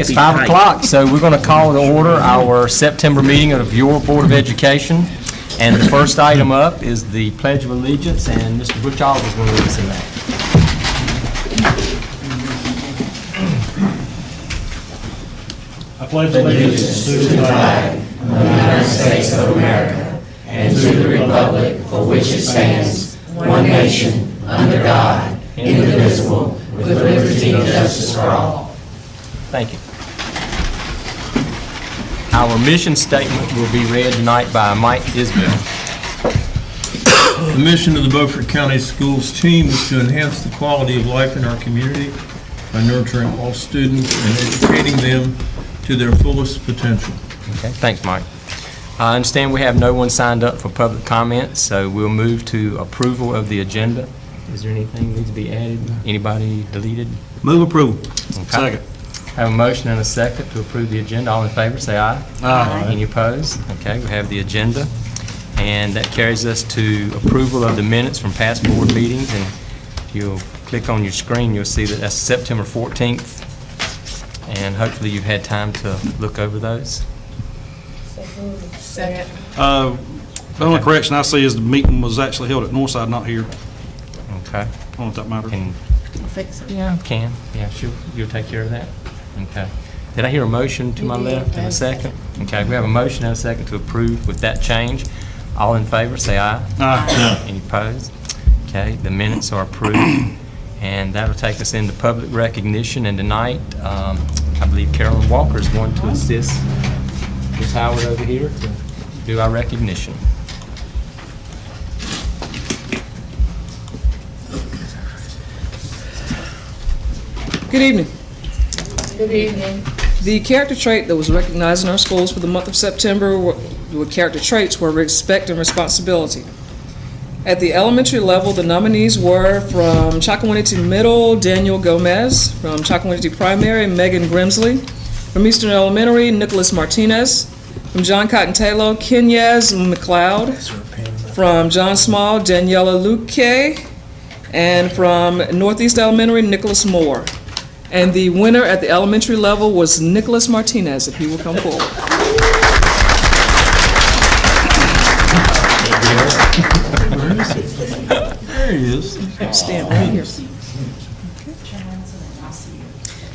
It's 5 o'clock, so we're going to call to order our September meeting of the Beaufort Board of Education. And the first item up is the Pledge of Allegiance, and Mr. Butch Oliver is going to lead us in that. I pledge allegiance to the flag of the United States of America and to the republic for which it stands, one nation, under God, indivisible, with liberty and justice for all. Thank you. Our mission statement will be read tonight by Mike Isbell. The mission of the Beaufort County Schools team is to enhance the quality of life in our community by nurturing all students and educating them to their fullest potential. Okay, thanks, Mike. I understand we have no one signed up for public comments, so we'll move to approval of the agenda. Is there anything that needs to be added? Anybody deleted? Move approval. Okay. Second. Have a motion and a second to approve the agenda. All in favor, say aye. Aye. Any opposed? Okay, we have the agenda. And that carries us to approval of the minutes from past board meetings. And if you'll click on your screen, you'll see that that's September 14th. And hopefully you've had time to look over those. Second. The only correction I see is the meeting was actually held at Northside, not here. Okay. I don't know if that matters. Can, Fix it. yeah, can. Yeah, you'll take care of that? Okay. Did I hear a motion to my left and a second? Okay, we have a motion and a second to approve with that change. All in favor, say aye. Aye. Any opposed? Okay, the minutes are approved. And that'll take us into public recognition. And tonight, I believe Carolyn Walker is going to assist Ms. Howard over here to do our recognition. Good evening. Good evening. The character trait that was recognized in our schools for the month of September were character traits were respect and responsibility. At the elementary level, the nominees were from Chakawinity Middle, Daniel Gomez; from Chakawinity Primary, Megan Grimsley; from Eastern Elementary, Nicholas Martinez; from John Cotton Taylor, Kenyaz McLeod; from John Small, Daniela Luque; and from Northeast Elementary, Nicholas Moore. And the winner at the elementary level was Nicholas Martinez, if he will come forward. There he is. Stand right here.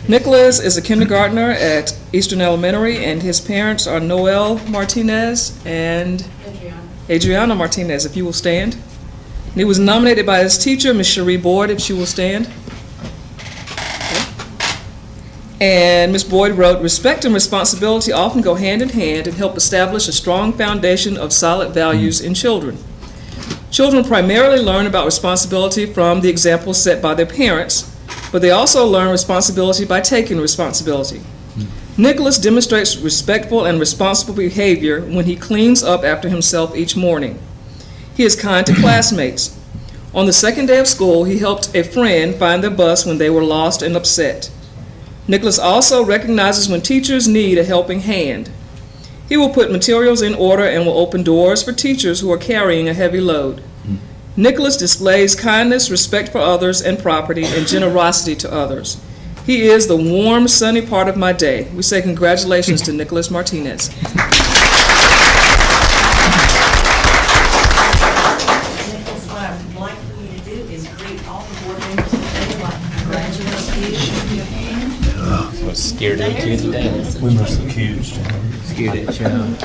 Nicholas is a kindergartner at Eastern Elementary, and his parents are Noel Martinez and Adriana Martinez, if you will stand. And he was nominated by his teacher, Ms. Cherie Boyd, if she will stand. And Ms. Boyd wrote, "Respect and responsibility often go hand in hand and help establish a strong foundation of solid values in children. Children primarily learn about responsibility from the examples set by their parents, but they also learn responsibility by taking responsibility. Nicholas demonstrates respectful and responsible behavior when he cleans up after himself each morning. He is kind to classmates. On the second day of school, he helped a friend find their bus when they were lost and upset. Nicholas also recognizes when teachers need a helping hand. He will put materials in order and will open doors for teachers who are carrying a heavy load. Nicholas displays kindness, respect for others and property, and generosity to others. He is the warm, sunny part of my day." We say congratulations to Nicholas Martinez. Nicholas, what I would like for you to do is greet all the board members today, like congratulate you. I was scared of you today. We must have accused. Scared that child.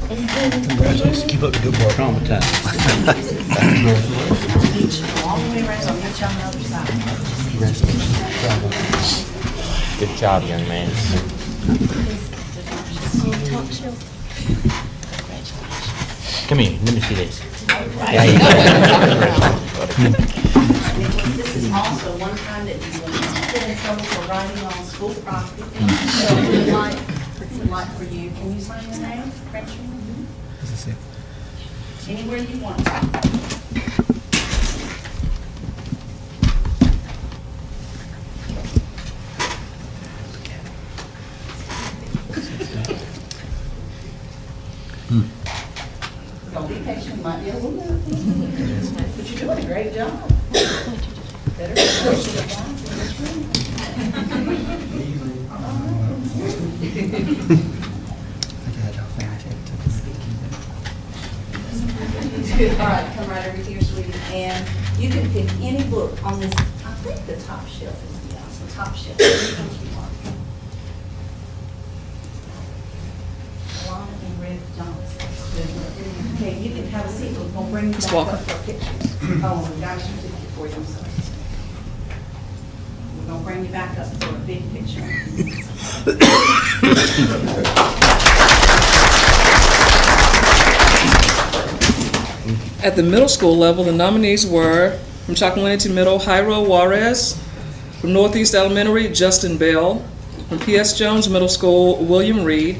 Congratulations. Keep up the good work. Traumatized. Each go all the way around, so I'll meet you on the other side. Good job, young man. Come here, let me see this. This is also one time that you will get in trouble for riding on school property. So we'd like for you, can you sign your name? Anywhere you want to. Don't be patient, you might be a little bit. But you're doing a great job. Better than the lines in this room. All right, come right over here, sweetie, and you can pick any book on this, I think the top shelf is, yeah, it's the top shelf. Alana and Red Johnson. Okay, you can have a seat, we're gonna bring you back Walker. up for pictures. Oh, we got a certificate for you, I'm sorry. We're gonna bring you back up for a big picture. At the middle school level, the nominees were from Chocowinity Middle, Jairo Juarez; from Northeast Elementary, Justin Bell; from P.S. Jones Middle School, William Reed.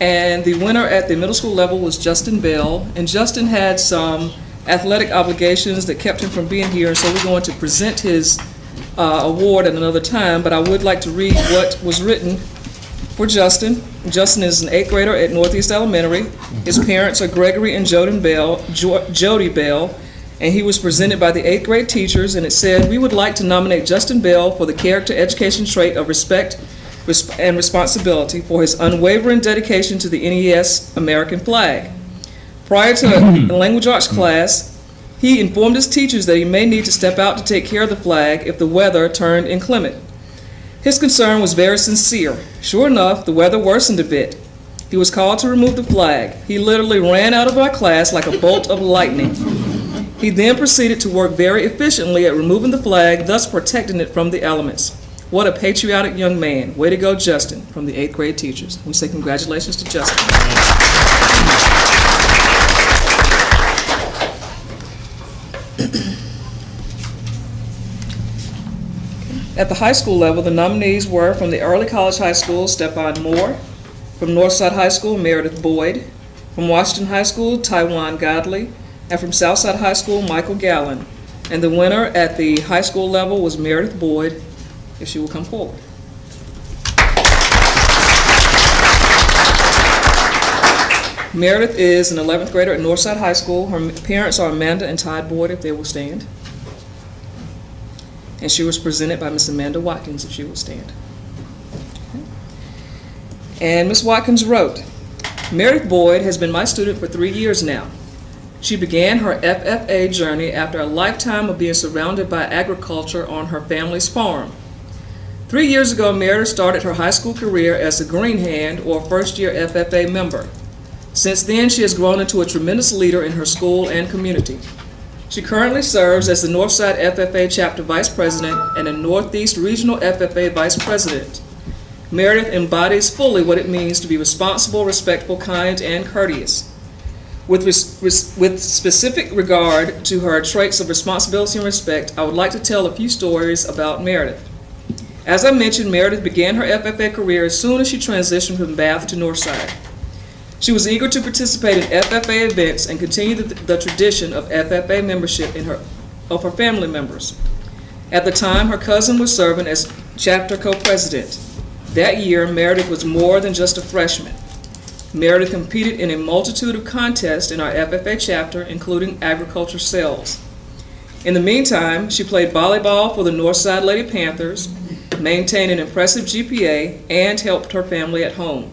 And the winner at the middle school level was Justin Bell. And Justin had some athletic obligations that kept him from being here, and so we're going to present his award at another time, but I would like to read what was written for Justin. Justin is an 8th grader at Northeast Elementary. His parents are Gregory and Jody Bell, and he was presented by the 8th grade teachers, and it said, "We would like to nominate Justin Bell for the character education trait of respect and responsibility for his unwavering dedication to the NES American flag. Prior to a language arts class, he informed his teachers that he may need to step out to take care of the flag if the weather turned inclement. His concern was very sincere. Sure enough, the weather worsened a bit. He was called to remove the flag. He literally ran out of our class like a bolt of lightning. He then proceeded to work very efficiently at removing the flag, thus protecting it from the elements. What a patriotic young man. Way to go, Justin," from the 8th grade teachers. We say congratulations to Justin. At the high school level, the nominees were from the Early College High School, Stephon Moore; from Northside High School, Meredith Boyd; from Washington High School, Taiwan Godley; and from Southside High School, Michael Gallen. And the winner at the high school level was Meredith Boyd, if she will come forward. Meredith is an 11th grader at Northside High School. Her parents are Amanda and Todd Boyd, if they will stand. And she was presented by Miss Amanda Watkins, if she will stand. And Miss Watkins wrote, "Meredith Boyd has been my student for 3 years now. She began her FFA journey after a lifetime of being surrounded by agriculture on her family's farm. 3 years ago, Meredith started her high school career as a Green Hand, or first-year FFA member. Since then, she has grown into a tremendous leader in her school and community. She currently serves as the Northside FFA Chapter Vice President and a Northeast Regional FFA Vice President. Meredith embodies fully what it means to be responsible, respectful, kind, and courteous. With specific regard to her traits of responsibility and respect, I would like to tell a few stories about Meredith. As I mentioned, Meredith began her FFA career as soon as she transitioned from Bath to Northside. She was eager to participate in FFA events and continue the tradition of FFA membership of her family members. At the time, her cousin was serving as chapter co-president. That year, Meredith was more than just a freshman. Meredith competed in a multitude of contests in our FFA chapter, including agriculture sales. In the meantime, she played volleyball for the Northside Lady Panthers, maintained an impressive GPA, and helped her family at home.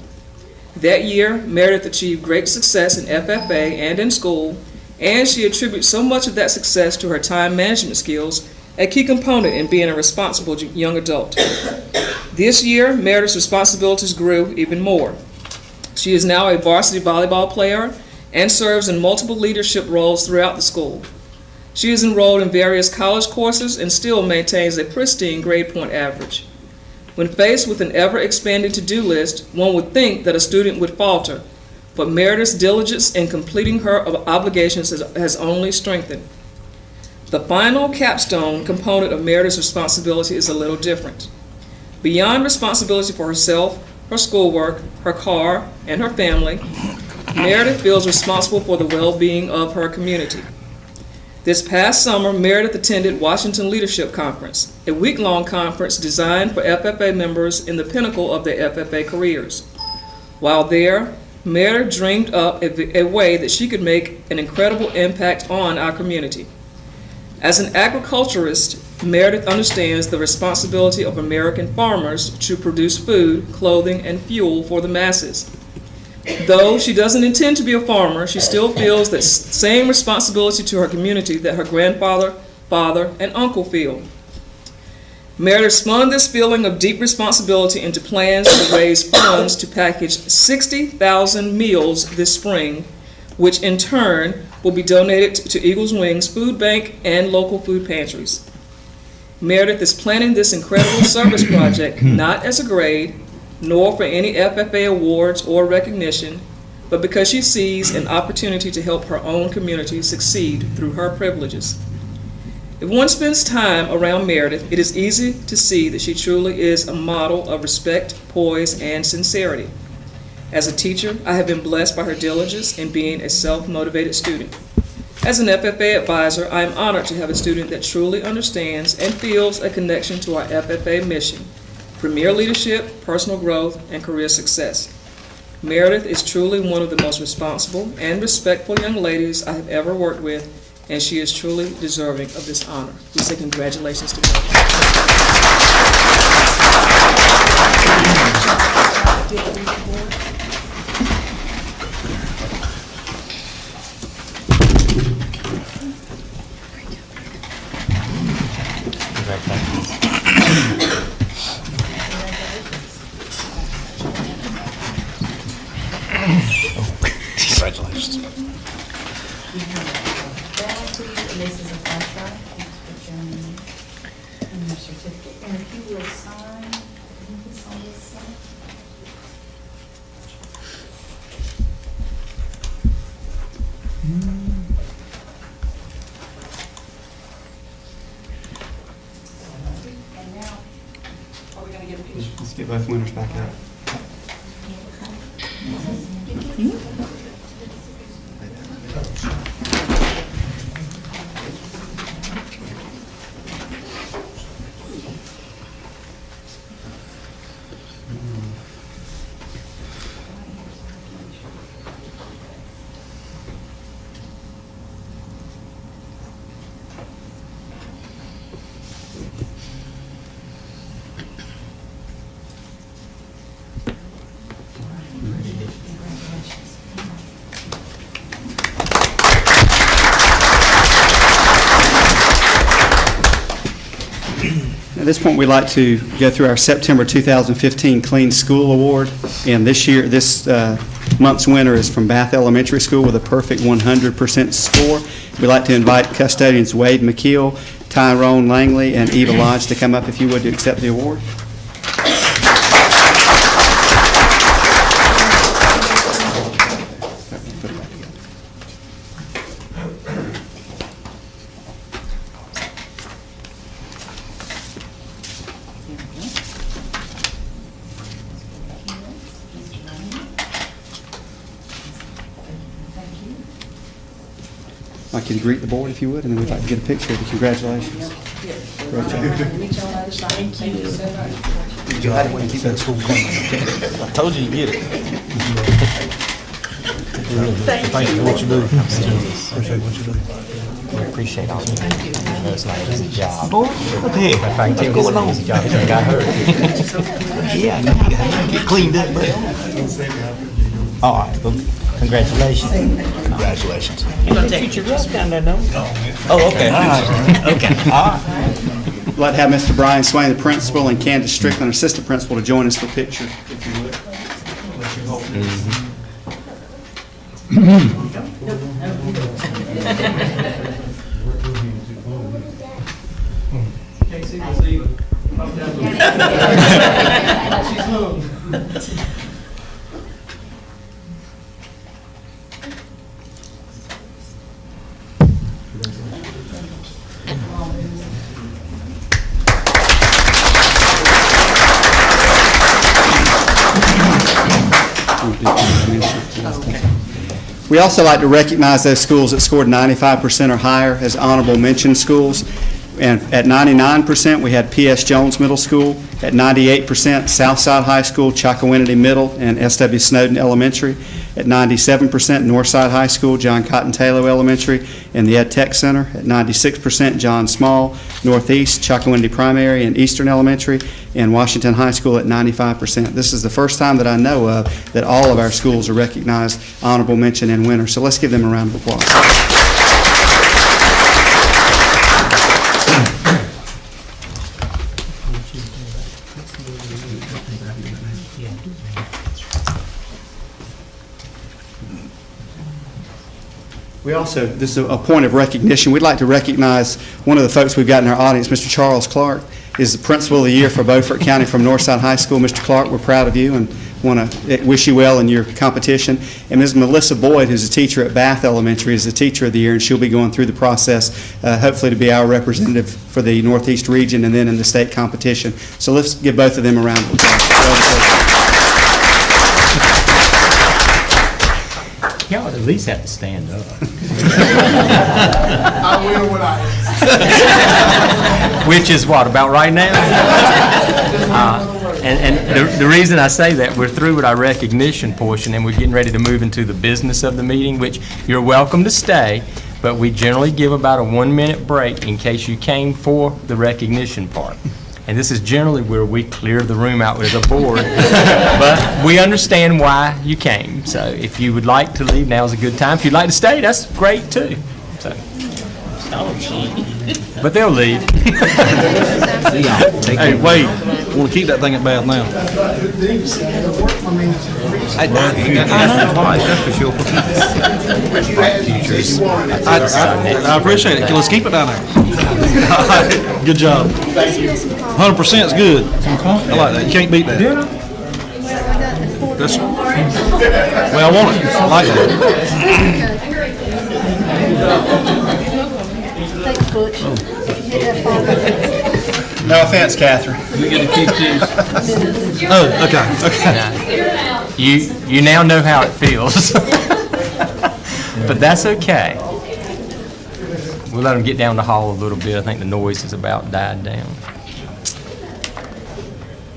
That year, Meredith achieved great success in FFA and in school, and she attributes so much of that success to her time management skills, a key component in being a responsible young adult. This year, Meredith's responsibilities grew even more. She is now a varsity volleyball player and serves in multiple leadership roles throughout the school. She is enrolled in various college courses and still maintains a pristine grade point average. When faced with an ever-expanding to-do list, one would think that a student would falter, but Meredith's diligence in completing her obligations has only strengthened. The final capstone component of Meredith's responsibility is a little different. Beyond responsibility for herself, her schoolwork, her car, and her family, Meredith feels responsible for the well-being of her community. This past summer, Meredith attended Washington Leadership Conference, a week-long conference designed for FFA members in the pinnacle of their FFA careers. While there, Meredith dreamed up a way that she could make an incredible impact on our community. As an agriculturist Meredith understands the responsibility of American farmers to produce food, clothing, and fuel for the masses. Though she doesn't intend to be a farmer, she still feels the same responsibility to her community that her grandfather, father, and uncle feel. Meredith spun this feeling of deep responsibility into plans to raise funds to package 60,000 meals this spring, which in turn will be donated to Eagles Wings Food Bank and local food pantries. Meredith is planning this incredible service project not as a grade, nor for any FFA awards or recognition, but because she sees an opportunity to help her own community succeed through her privileges. If one spends time around Meredith, it is easy to see that she truly is a model of respect, poise, and sincerity. As a teacher, I have been blessed by her diligence in being a self-motivated student. As an FFA advisor, I am honored to have a student that truly understands and feels a connection to our FFA mission: premier leadership, personal growth, and career success. Meredith is truly one of the most responsible and respectful young ladies I have ever worked with, and she is truly deserving of this honor. We say congratulations to Meredith. Congratulations. And this is a contract. You can put your name and your certificate. And if you will sign, you can sign this side. And now, are we going to get a picture? Let's get both winners back up. At this point, we'd like to go through our September 2015 Clean School Award. And this month's winner is from Bath Elementary School with a perfect 100% score. We'd like to invite custodians Wade McKeel, Tyrone Langley, and Eva Lodge to come up, if you would, to accept the award. I'd like you to greet the board, if you would, and then we'd like to get a picture of you. Congratulations. Great job. Thank you so much. You had it when you keep that school going. I told you you get it. Thank you for what you do. Appreciate what you do. We appreciate all you do. It's not an easy job. Boy, what the heck? In fact, What's going on? Easy job. You got hurt. Yeah, you get cleaned up, bro. All right. Well, congratulations. Congratulations. You're going to take your rest down there, no? Oh, okay. All right. Okay. All right. I'd like to have Mr. Brian Swain, the principal, and Candace Strickland, assistant principal, to join us for a picture, if you would. We also like to recognize those schools that scored 95% or higher as honorable mention schools. And at 99%, we had P.S. Jones Middle School. At 98%, Southside High School, Chocowinity Middle, and S.W. Snowden Elementary. at 97%, Northside High School, John Cotton Taylor Elementary, and the Ed Tech Center at 96%, John Small, Northeast, Chocowindy Primary, and Eastern Elementary, and Washington High School at 95%. This is the first time that I know of that all of our schools are recognized honorable mention and winner. So let's give them a round of applause. We also, this is a point of recognition. We'd like to recognize one of the folks we've got in our audience, Mr. Charles Clark, is the Principal of the Year for Beaufort County from Northside High School. Mr. Clark, we're proud of you and want to wish you well in your competition. And Ms. Melissa Boyd, who's a teacher at Bath Elementary, is the Teacher of the Year, and she'll be going through the process, hopefully to be our representative for the Northeast region and then in the state competition. So let's give both of them a round of applause. Y'all would at least have to stand up. I will when I Which is what, about right now? And the reason I say that, we're through with our recognition portion and we're getting ready to move into the business of the meeting, which you're welcome to stay, but we generally give about a 1-minute break in case you came for the recognition part. And this is generally where we clear the room out with a board. But we understand why you came. So if you would like to leave, now's a good time. If you'd like to stay, that's great too. So. But they'll leave. Hey, wait, want to keep that thing at Bath now? I appreciate it. Let's keep it down there. Good job. 100% is good. I like that. You can't beat that. That's, well, I want it. I like that. Thanks, Butch. No offense, Catherine. We get to keep these. Oh, okay. You now know how it feels. But that's okay. We'll let them get down the hall a little bit. I think the noise has about died down.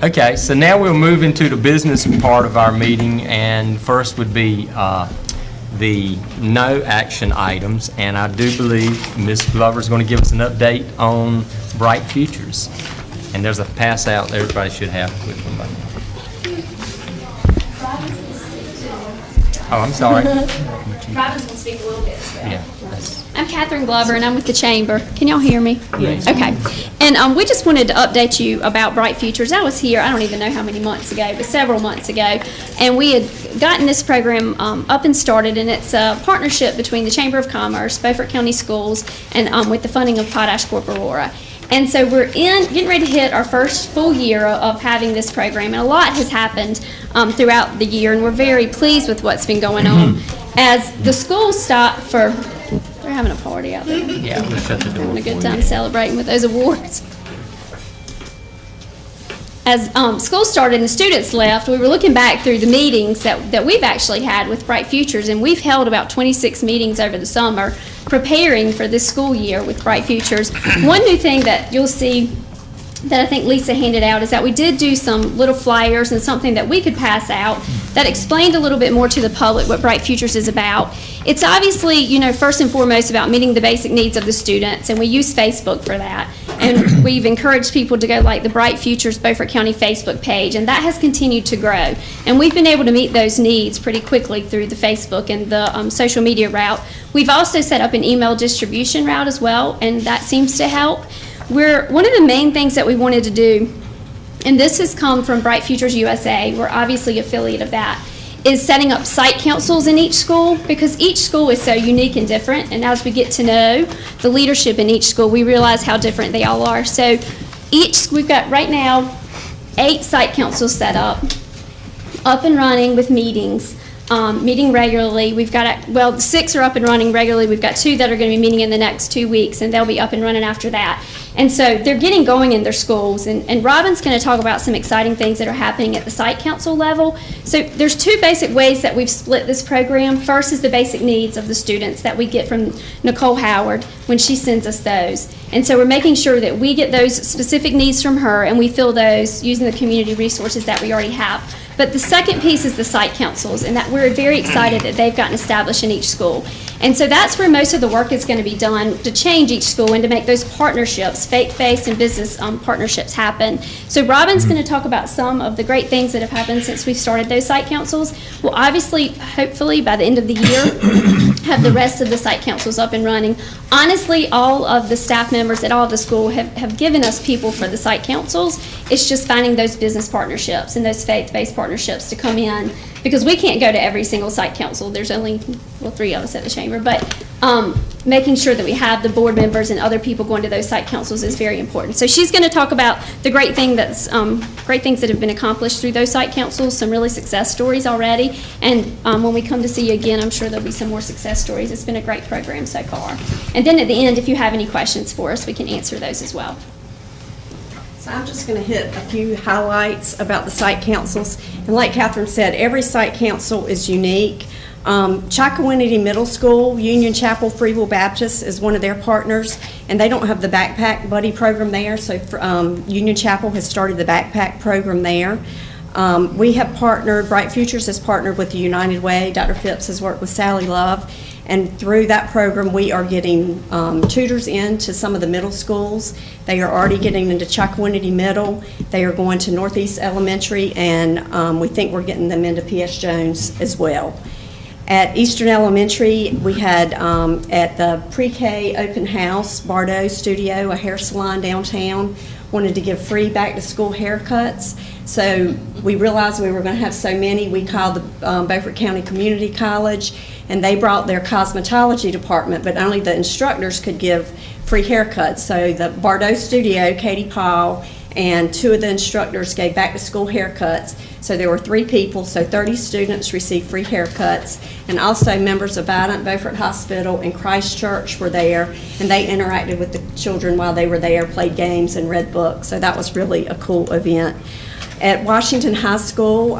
Okay, so now we'll move into the business part of our meeting, and first would be the no action items, and I do believe Ms. Glover is going to give us an update on Bright Futures. And there's a pass out that everybody should have with them. Oh, I'm sorry. Robin's going to speak a little bit as well. Yeah. I'm Catherine Glover, and I'm with the Chamber. Can y'all hear me? Yes. Okay. And we just wanted to update you about Bright Futures. I was here, I don't even know how many months ago, but several months ago, and we had gotten this program up and started, and it's a partnership between the Chamber of Commerce, Beaufort County Schools, and with the funding of Potash Corp. Aurora. And so we're getting ready to hit our first full year of having this program, and a lot has happened throughout the year, and we're very pleased with what's been going on. As the schools stop for, they're having a party out there. Yeah, we'll shut the door. Having a good time celebrating with those awards. As school started and the students left, we were looking back through the meetings that we've actually had with Bright Futures, and we've held about 26 meetings over the summer preparing for this school year with Bright Futures. One new thing that you'll see that I think Lisa handed out is that we did do some little flyers and something that we could pass out that explained a little bit more to the public what Bright Futures is about. It's obviously, you know, first and foremost about meeting the basic needs of the students, and we use Facebook for that. And we've encouraged people to go like the Bright Futures Beaufort County Facebook page, and that has continued to grow. And we've been able to meet those needs pretty quickly through the Facebook and the social media route. We've also set up an email distribution route as well, and that seems to help. One of the main things that we wanted to do, and this has come from Bright Futures USA, we're obviously affiliate of that, is setting up site councils in each school, because each school is so unique and different, and as we get to know the leadership in each school, we realize how different they all are. So we've got right now 8 site councils set up and running with meetings. Meeting regularly. We've got, 6 are up and running regularly. We've got 2 that are going to be meeting in the next 2 weeks, and they'll be up and running after that. And so they're getting going in their schools, and Robin's going to talk about some exciting things that are happening at the site council level. So there's 2 basic ways that we've split this program. First is the basic needs of the students that we get from Nicole Howard. when she sends us those. And so we're making sure that we get those specific needs from her and we fill those using the community resources that we already have. But the second piece is the site councils, and that we're very excited that they've gotten established in each school. And so that's where most of the work is going to be done to change each school and to make those partnerships, faith-based and business partnerships happen. So Robin's going to talk about some of the great things that have happened since we've started those site councils. We'll obviously, hopefully, by the end of the year, have the rest of the site councils up and running. Honestly, all of the staff members at all of the school have given us people for the site councils. It's just finding those business partnerships and those faith-based partnerships to come in, because we can't go to every single site council. There's only, well, 3 of us at the chamber, but making sure that we have the board members and other people going to those site councils is very important. So she's going to talk about the great things that have been accomplished through those site councils, some really success stories already, and when we come to see you again, I'm sure there'll be some more success stories. It's been a great program so far. And then at the end, if you have any questions for us, we can answer those as well. So I'm just going to hit a few highlights about the site councils. And like Catherine said, every site council is unique. Chocowinity Middle School, Union Chapel Free Will Baptist is one of their partners, and they don't have the backpack buddy program there, so Union Chapel has started the backpack program there. We have partnered, Bright Futures has partnered with the United Way. Dr. Phipps has worked with Sally Love, and through that program we are getting tutors into some of the middle schools. They are already getting into Chocowinity Middle. They are going to Northeast Elementary, and we think we're getting them into P.S. Jones as well. At Eastern Elementary, we had at the pre-K open house, Bardot Studio, a hair salon downtown, wanted to give free back-to-school haircuts. So we realized we were going to have so many. We called the Beaufort County Community College, and they brought their cosmetology department, but only the instructors could give free haircuts. So the Bardot Studio, Katie Paul, and 2 of the instructors gave back-to-school haircuts. So there were 3 people, so 30 students received free haircuts, and also members of Vidant Beaufort Hospital and Christ Church were there, and they interacted with the children while they were there, played games and read books, so that was really a cool event. At Washington High School,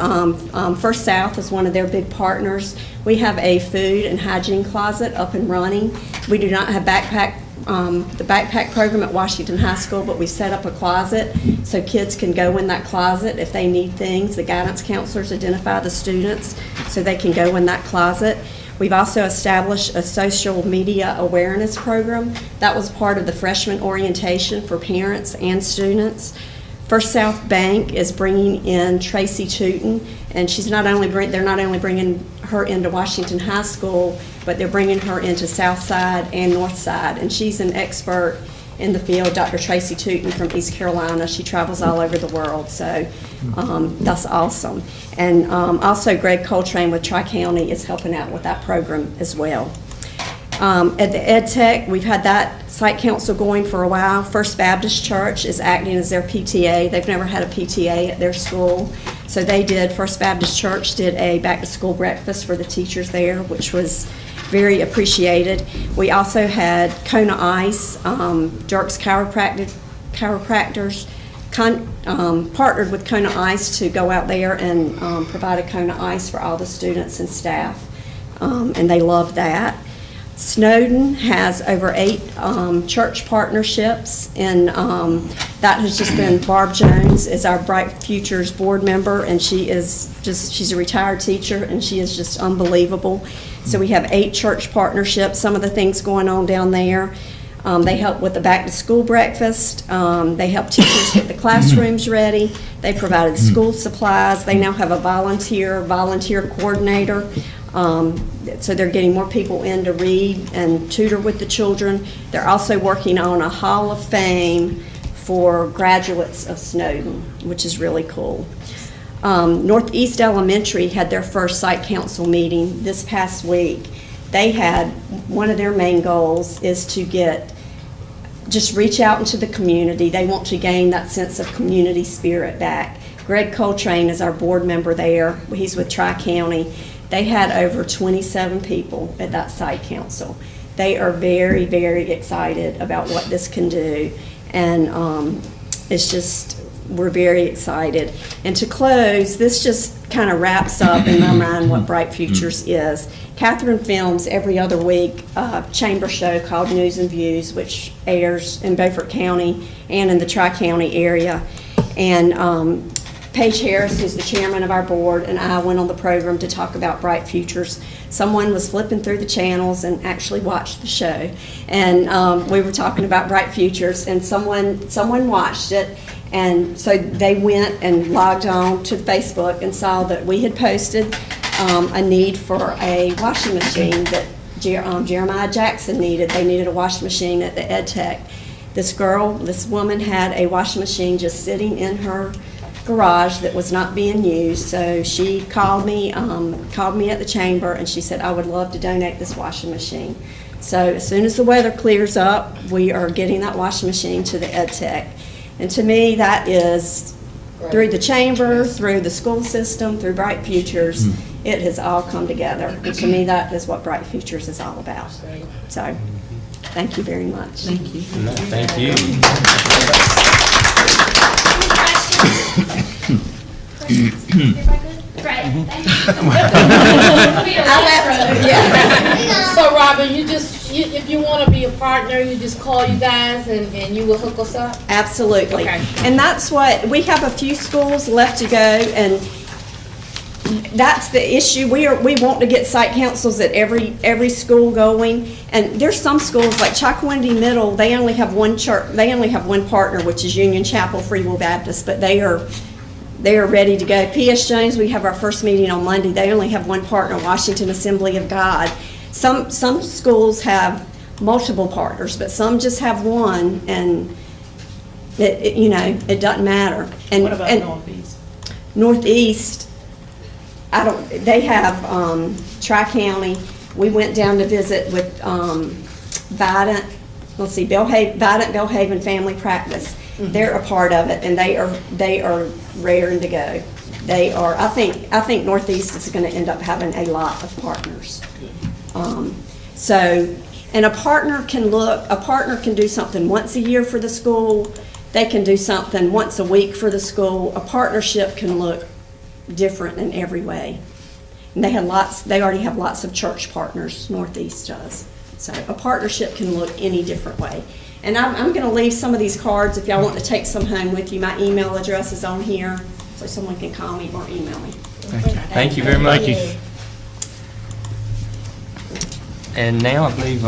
First South is one of their big partners. We have a food and hygiene closet up and running. We do not have the backpack program at Washington High School, but we set up a closet so kids can go in that closet if they need things. The guidance counselors identify the students so they can go in that closet. We've also established a social media awareness program. That was part of the freshman orientation for parents and students. First South Bank is bringing in Tracy Tootin, and they're not only bringing her into Washington High School, but they're bringing her into Southside and Northside, and she's an expert in the field. Dr. Tracy Tootin from East Carolina, she travels all over the world, so that's awesome. And also Greg Coltrane with Tri-County is helping out with that program as well. At the Ed Tech, we've had that site council going for a while. First Baptist Church is acting as their PTA. They've never had a PTA at their school. So First Baptist Church did a back-to-school breakfast for the teachers there, which was very appreciated. We also had Kona Ice, Jerks Chiropractors, partnered with Kona Ice to go out there and provide a Kona Ice for all the students and staff, and they loved that. Snowden has over 8 church partnerships, and that has just been Barb Jones is our Bright Futures board member, and she's a retired teacher, and she is just unbelievable. So we have 8 church partnerships. Some of the things going on down there. They help with the back-to-school breakfast. They help teachers get the classrooms ready. They provided school supplies. They now have a volunteer coordinator. So they're getting more people in to read and tutor with the children. They're also working on a Hall of Fame for graduates of Snowden, which is really cool. Northeast Elementary had their first site council meeting this past week. They had, one of their main goals is to just reach out into the community. They want to gain that sense of community spirit back. Greg Coltrane is our board member there. He's with Tri-County. They had over 27 people at that site council. They are very, very excited about what this can do, and it's just we're very excited. And to close, this just kind of wraps up in my mind what Bright Futures is. Catherine films every other week a chamber show called News and Views, which airs in Beaufort County and in the Tri-County area. And Paige Harris, who's the chairman of our board, and I went on the program to talk about Bright Futures. Someone was flipping through the channels and actually watched the show. And we were talking about Bright Futures, and someone watched it. And so they went and logged on to Facebook and saw that we had posted a need for a washing machine that Jeremiah Jackson needed. They needed a washing machine at the Ed Tech. This woman had a washing machine just sitting in her garage that was not being used, so she called me at the chamber, and she said, I would love to donate this washing machine. So as soon as the weather clears up, we are getting that washing machine to the Ed Tech. And to me, that is through the chamber, through the school system, through Bright Futures, it has all come together. And to me, that is what Bright Futures is all about. So, thank you very much. Thank you. No, thank you. So Robin, if you want to be a partner, you just call you guys and you will hook us up? Absolutely. Okay. And that's what, we have a few schools left to go, and that's the issue. We want to get site councils at every school going, and there's some schools like Chocowinity Middle, they only have one partner, which is Union Chapel Free Will Baptist, but they are ready to go. P.S. Jones, we have our first meeting on Monday. They only have one partner, Washington Assembly of God. Some schools have multiple partners, but some just have one, and it doesn't matter. And What about Northeast? Northeast, they have Tri-County. We went down to visit with Vidant, Bellhaven Family Practice. They're a part of it, and they are raring to go. They are. I think Northeast is going to end up having a lot of partners. And a partner can do something once a year for the school. They can do something once a week for the school. A partnership can look different in every way. And they already have lots of church partners, Northeast does. So a partnership can look any different way. And I'm going to leave some of these cards if y'all want to take some home with you. My email address is on here, so someone can call me or email me. Thank you very much. Thank you. And now I believe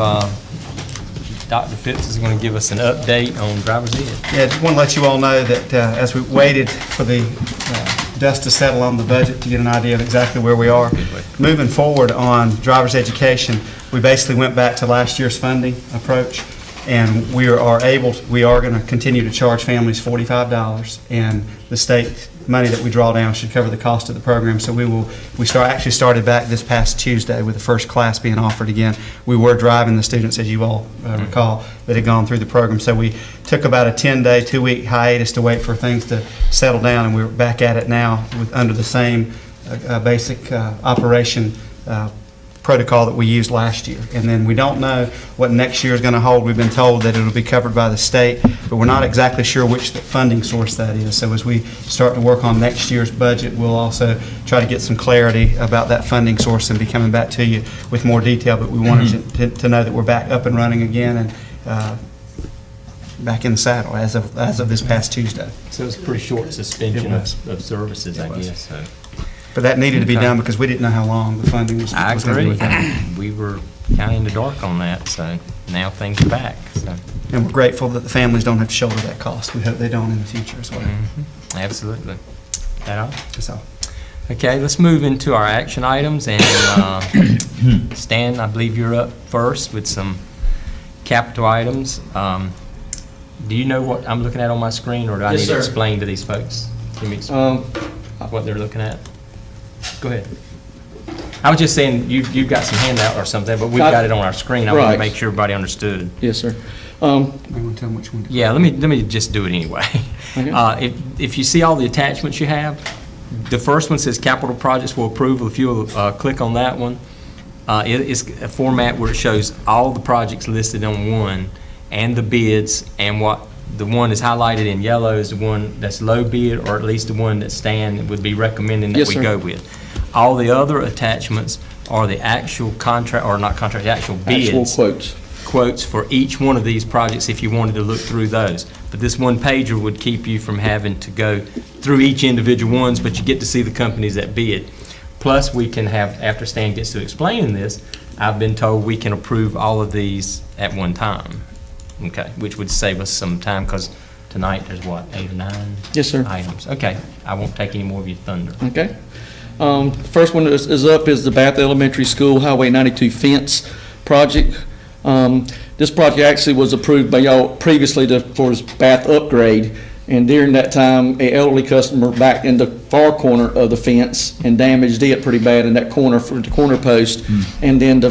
Dr. Phipps is going to give us an update on driver's ed. Yeah, just want to let you all know that as we waited for the dust to settle on the budget to get an idea of exactly where we are, moving forward on driver's education, we basically went back to last year's funding approach, and we are going to continue to charge families $45, and the state money that we draw down should cover the cost of the program. So we started back this past Tuesday with the first class being offered again. We were driving the students, as you all recall, that had gone through the program. So we took about a 10-day, 2-week hiatus to wait for things to settle down, and we're back at it now under the same basic operation protocol that we used last year. And then we don't know what next year is going to hold. We've been told that it'll be covered by the state, but we're not exactly sure which the funding source that is. So as we start to work on next year's budget, we'll also try to get some clarity about that funding source and be coming back to you with more detail. But we wanted to know that we're back up and running again and back in the saddle as of this past Tuesday. So it was a pretty short suspension of services, I guess. So. But that needed to be done because we didn't know how long the funding was going to be without. We were kind of in the dark on that, so now things are back. So. And we're grateful that the families don't have to shoulder that cost. We hope they don't in the future as well. Absolutely. That all? That's all. Okay, let's move into our action items. And Stan, I believe you're up first with some capital items. Do you know what I'm looking at on my screen, or do I need to explain to these folks? Give me what they're looking at. Go ahead. I was just saying you've got some handout or something, but we've got it on our screen. I want to make sure everybody understood. Yes, sir. You want to tell them which one? Yeah, let me just do it anyway. Okay. If you see all the attachments you have, the first one says capital projects for approval. If you'll click on that one, it is a format where it shows all the projects listed on one and the bids and what the one that's highlighted in yellow is the one that's low bid, or at least the one that Stan would be recommending that Yes, we sir. go with. All the other attachments are the actual contract, or not contract, the actual bids. Actual Quotes for each one of these projects if you wanted to look through those. But this one pager would keep you from having to go through each individual ones, but you get to see the companies that bid. Plus, we can have, after Stan gets to explaining this, I've been told we can approve all of these at one time, okay, which would save us some time, because tonight there's what, 8 or 9? Yes, sir. Items. Okay, I won't take any more of your thunder. Okay. First one is up is the Bath Elementary School Highway 92 fence project. This project actually was approved by y'all previously for its bath upgrade, and during that time, an elderly customer backed in the far corner of the fence and damaged it pretty bad in that corner, for the corner post. And then the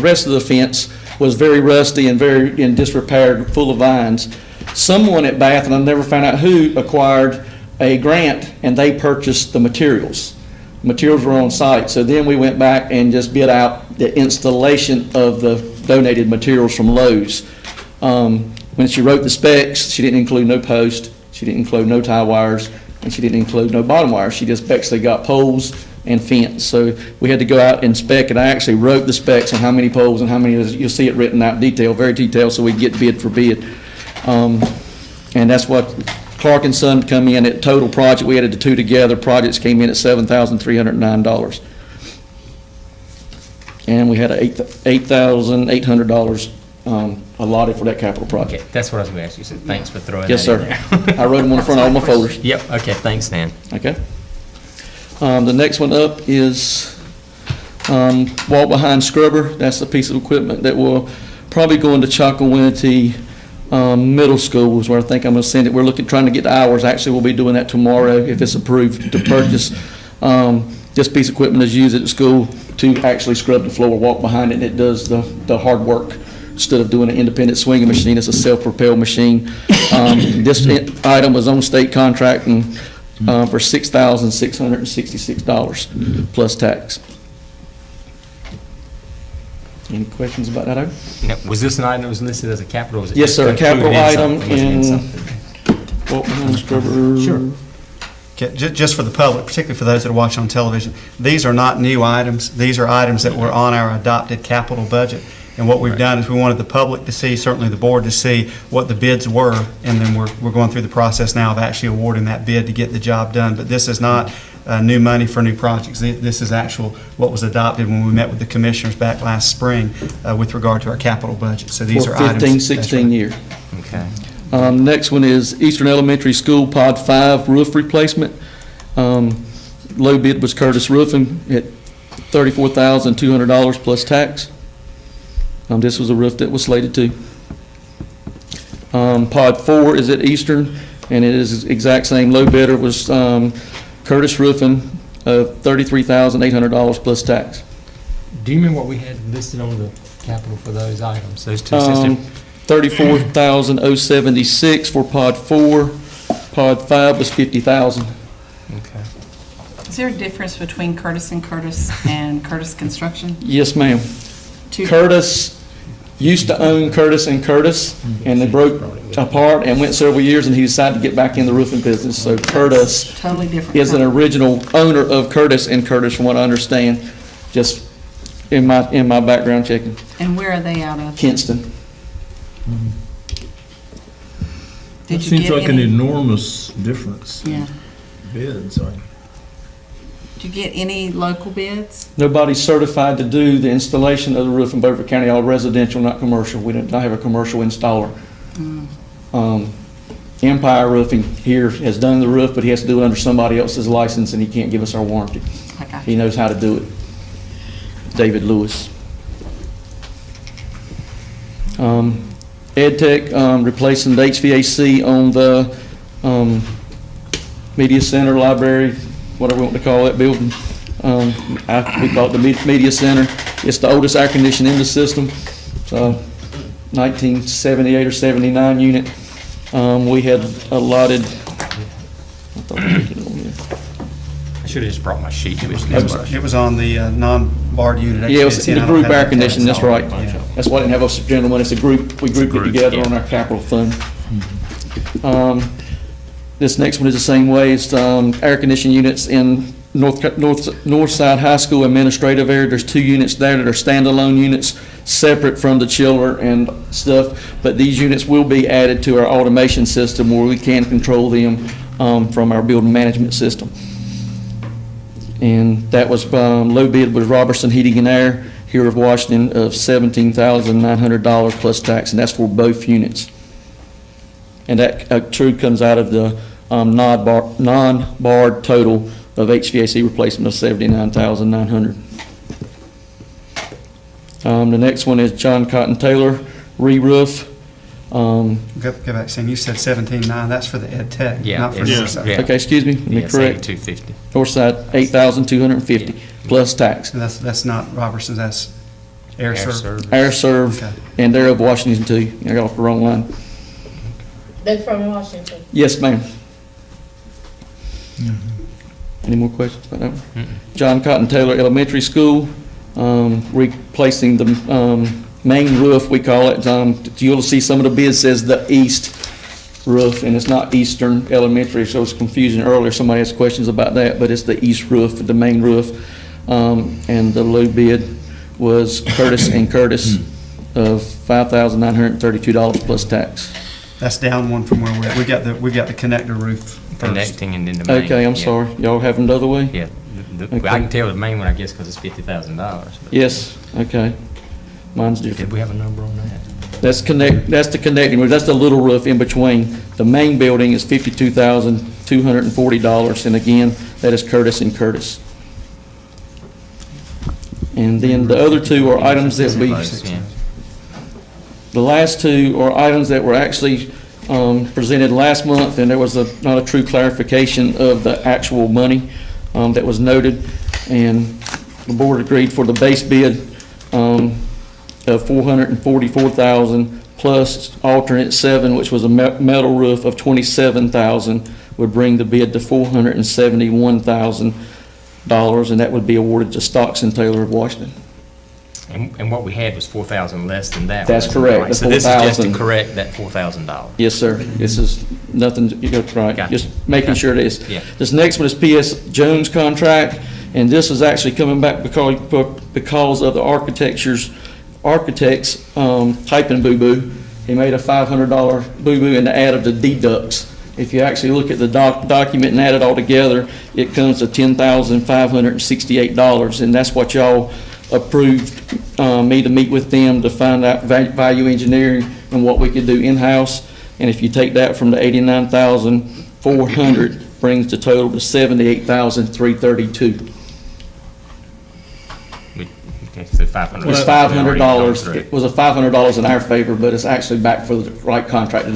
rest of the fence was very rusty and very in disrepair, full of vines. Someone at Bath, and I never found out who, acquired a grant, and they purchased the materials. Materials were on site, so then we went back and just bid out the installation of the donated materials from Lowe's. When she wrote the specs, she didn't include no post, she didn't include no tie wires, and she didn't include no bottom wires. She just basically got poles and fence. So we had to go out and spec, and I actually wrote the specs on how many poles and how many, you'll see it written out detail, very detailed, so we get bid for bid. And that's what Clark and Son come in at total project. We added the two together. Projects came in at $7,309. And we had $8,800 allotted for that capital project. Okay, that's what I was going to ask you, so thanks for throwing Yes, that sir. in there. I wrote them on the front of all my folders. Yep, okay, thanks, Stan. Okay. The next one up is wall behind scrubber. That's a piece of equipment that will probably go into Chocowinity Middle School is where I think I'm going to send it. We're trying to get the hours. Actually, we'll be doing that tomorrow if it's approved to purchase. This piece of equipment is used at the school to actually scrub the floor, walk behind it, and it does the hard work. Instead of doing an independent swinging machine, it's a self-propelled machine. This item was on state contract and for $6,666 plus tax. Any questions about that item? Now, was this an item that was listed as a capital? Or was it Yes, just sir, a capital included item something? Was it in something? wall behind scrubber. Sure. Okay, just for the public, particularly for those that are watching on television, these are not new items. These are items that were on our adopted capital budget. And what we've done is we wanted the public to see, certainly the board to see what the bids were, and then we're going through the process now of actually awarding that bid to get the job done. But this is not new money for new projects. This is actual what was adopted when we met with the commissioners back last spring with regard to our capital budget. So these are items. 15-16 year. Okay. Next one is Eastern Elementary School Pod 5 roof replacement. Low bid was Curtis Roofing at $34,200 plus tax. This was a roof that was slated to. Pod 4 is at Eastern, and it is exact same. Low bidder was Curtis Roofing of $33,800 plus tax. Do you remember what we had listed on the capital for those items, those two systems? $34,076 for Pod 4. Pod 5 was $50,000. Okay. Is there a difference between Curtis and Curtis and Curtis Construction? Yes, ma'am. Curtis used to own Curtis and Curtis, and they broke apart and went several years, and he decided to get back in the roofing business. So Curtis Totally different. is an original owner of Curtis and Curtis, from what I understand, just in my background checking. And where are they out of? Kinston. It seems like an enormous difference. Yeah. Bids, I mean. Did you get any local bids? Nobody's certified to do the installation of the roof in Beaufort County, all residential, not commercial. We don't have a commercial installer. Empire Roofing here has done the roof, but he has to do it under somebody else's license, and he can't give us our warranty. He knows how to do it. David Lewis. EdTech replacing the HVAC on the Media Center Library, whatever we want to call that building. We call it the Media Center. It's the oldest air conditioning in the system. It's a 1978 or 79 unit. We had allotted, I should have just brought my sheet. It was on the non-barred unit. yeah, it was in the group air conditioning, that's right. Yeah. That's why I didn't have a general one. It's a group, we grouped it together on our capital fund. This next one is the same way. It's air conditioning units in Northside High School administrative area. There's 2 units there that are standalone units, separate from the chiller and stuff. But these units will be added to our automation system where we can control them from our building management system. And that was, low bid was Robertson Heating and Air here of Washington of $17,900 plus tax, and that's for both units. And that true comes out of the non-barred total of HVAC replacement of $79,900. The next one is John Cotton Taylor re-roof. Go back, Sam, you said 17.9, that's for the ed tech, Yeah, not for it's- Northside. yeah. Okay, excuse me, let me Yes, correct. 8250. Northside, $8,250 plus tax. And that's not Robertson's, that's Air Serv. Air Serv, Okay. and they're of Washington too. I got off the wrong line. They're from Washington. Yes, ma'am. Any more questions about that one? John Cotton Taylor Elementary School, replacing the main roof, we call it. You'll see some of the bids says the east roof, and it's not Eastern Elementary, so it's confusing earlier. Somebody asked questions about that, but it's the east roof, the main roof. And the low bid was Curtis and Curtis of $5,932 plus tax. That's down one from where we got the connector roof first. Connecting and then the main. Okay, I'm yeah. sorry. Y'all have them the other way? Yeah, Okay. I can tell the main one, I guess, because it's $50,000. but- Yes, okay. Mine's Did different. we have a number on that? That's the connecting roof, that's the little roof in between. The main building is $52,240, and again, that is Curtis and Curtis. And then the other two are items that we, Yeah. the last two are items that were actually presented last month, and there was not a true clarification of the actual money that was noted, and the board agreed for the base bid of $444,000 plus alternate 7, which was a metal roof of $27,000, would bring the bid to $471,000, and that would be awarded to Stocks and Taylor of Washington. And what we had was 4,000 less than that. That's wasn't it? correct, Right, the so this is just to 4,000. correct that $4,000. Yes, sir. This is nothing, you go, right, Gotcha. just making Gotcha. sure it is. Yeah. This next one is P.S. Jones contract, and this is actually coming back because of the architect's typing boo-boo. He made a $500 boo-boo in the add of the deducts. If you actually look at the document and add it all together, it comes to $10,568, and that's what y'all approved me to meet with them to find out value engineering and what we could do in-house. And if you take that from the $89,400, brings the total to $78,332. Okay, so 500. It's $500. It was a $500 in our favor, but it's actually back for the right contract.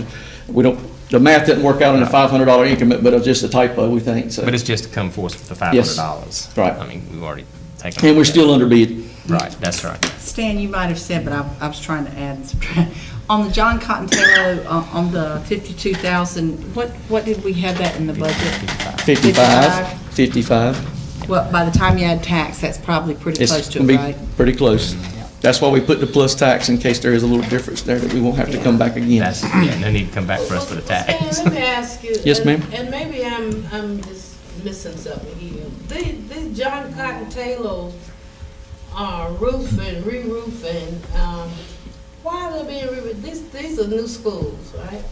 We don't, the math didn't work out in a $500 increment, but it was just a typo, we think, so. But it's just to come forth with the Yes. $500. Right. I mean, we've already taken. And we're still under bid. Right, that's right. Stan, you might have said, but I was trying to add and subtract. On the John Cotton Taylor, on the 52,000, what did we have that in the budget? 55. Well, by the time you add tax, that's probably pretty It's close to gonna it, be right? pretty close. That's why we put the plus tax in case there is a little difference there that we won't have to come back again. That's, yeah, no need to come back for us for the tax. Stan, let me ask you. Yes, and- ma'am. And maybe I'm just missing something here. These John Cotton Taylor roof and re-roofing, why are they being re-roofed? These are new schools, right?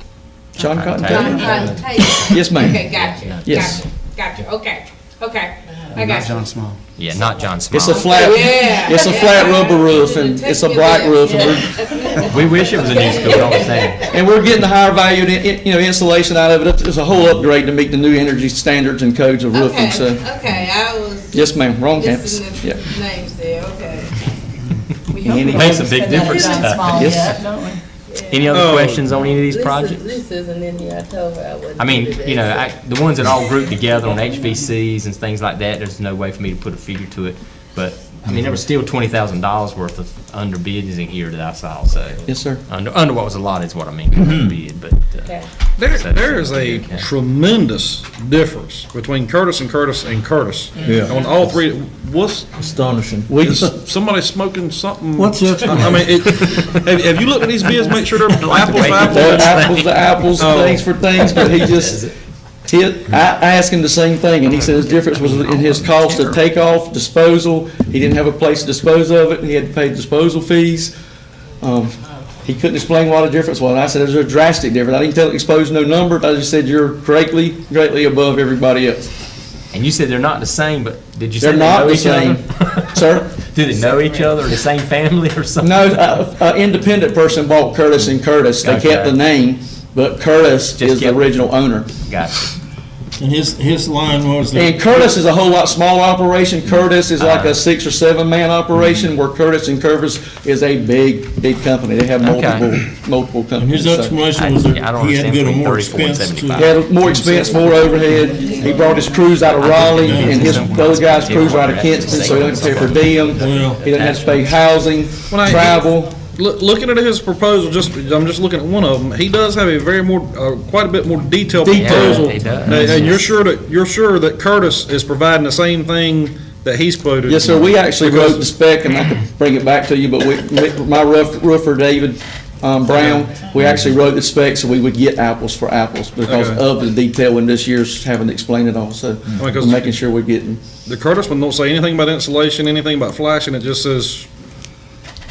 John Cotton Taylor. John Taylor? Cotton Taylor. Yes, ma'am. Okay, gotcha. Yes. Gotcha, okay, I Not got you. John Small. Yeah, not John Small. It's a flat, Yeah. it's a flat rubber roof, and it's a black roof, and We wish it was a new school, don't we, Stan? we're getting the higher value, insulation out of it. It's a whole upgrade to meet the new energy standards and codes of roofing, so. Okay, I was. Yes, ma'am, wrong campus. missing Yeah. the names there, okay. We hope we Makes a haven't big spent that difference. John Small Yes. yet, don't we? Any other questions on any of these projects? Lisa isn't in here, I told her I wouldn't. I mean, do that. you know, the ones that all group together on HVCs and things like that, there's no way for me to put a figure to it. But I mean, there was still $20,000 worth of under bids in here that I saw, so. Yes, sir. Under what was allotted is what I mean, under bid, but. There is a tremendous difference between Curtis and Curtis and Curtis. Yeah. On all three, what's, Astonishing. is somebody smoking something? What's that? I mean, have you looked at these bids, make sure they're apples to They're apples? apples to apples, Oh. things for things, but he just, I asked him the same thing, and he said his difference was in his cost of takeoff, disposal. He didn't have a place to dispose of it, he had to pay disposal fees. He couldn't explain what the difference was. I said, there's a drastic difference. I didn't expose no number, I just said, you're greatly above everybody else. And you said they're not the same, but did you say They're they not know the each same. other? Sir? Do they know each other, or the same family or something? No, an independent person bought Curtis and Curtis. They kept the name, but Curtis is the original owner. Gotcha. And his line was that. And Curtis is a whole lot smaller operation. Curtis is like a 6 or 7 man operation, where Curtis and Curtis is a big company. They have multiple And companies. his explanation was that he had to go to more expense He to. had more expense, more overhead. He brought his crews out of Raleigh, and his other guys' crews are out of Kinston, so he doesn't have to pay per diem. He doesn't have to pay housing, travel. Looking at his proposal, I'm just looking at one of them. He does have a quite a bit more detailed proposal. he does. And you're sure that Curtis is providing the same thing that he's quoted? Yes, sir. We actually wrote the spec, and I could bring it back to you, but my roofer, David Brown, we actually wrote the spec so we would get apples for apples because of the detail in this year's having to explain it all. So we're making sure we're getting. The Curtis one don't say anything about insulation, anything about flashing. It just says.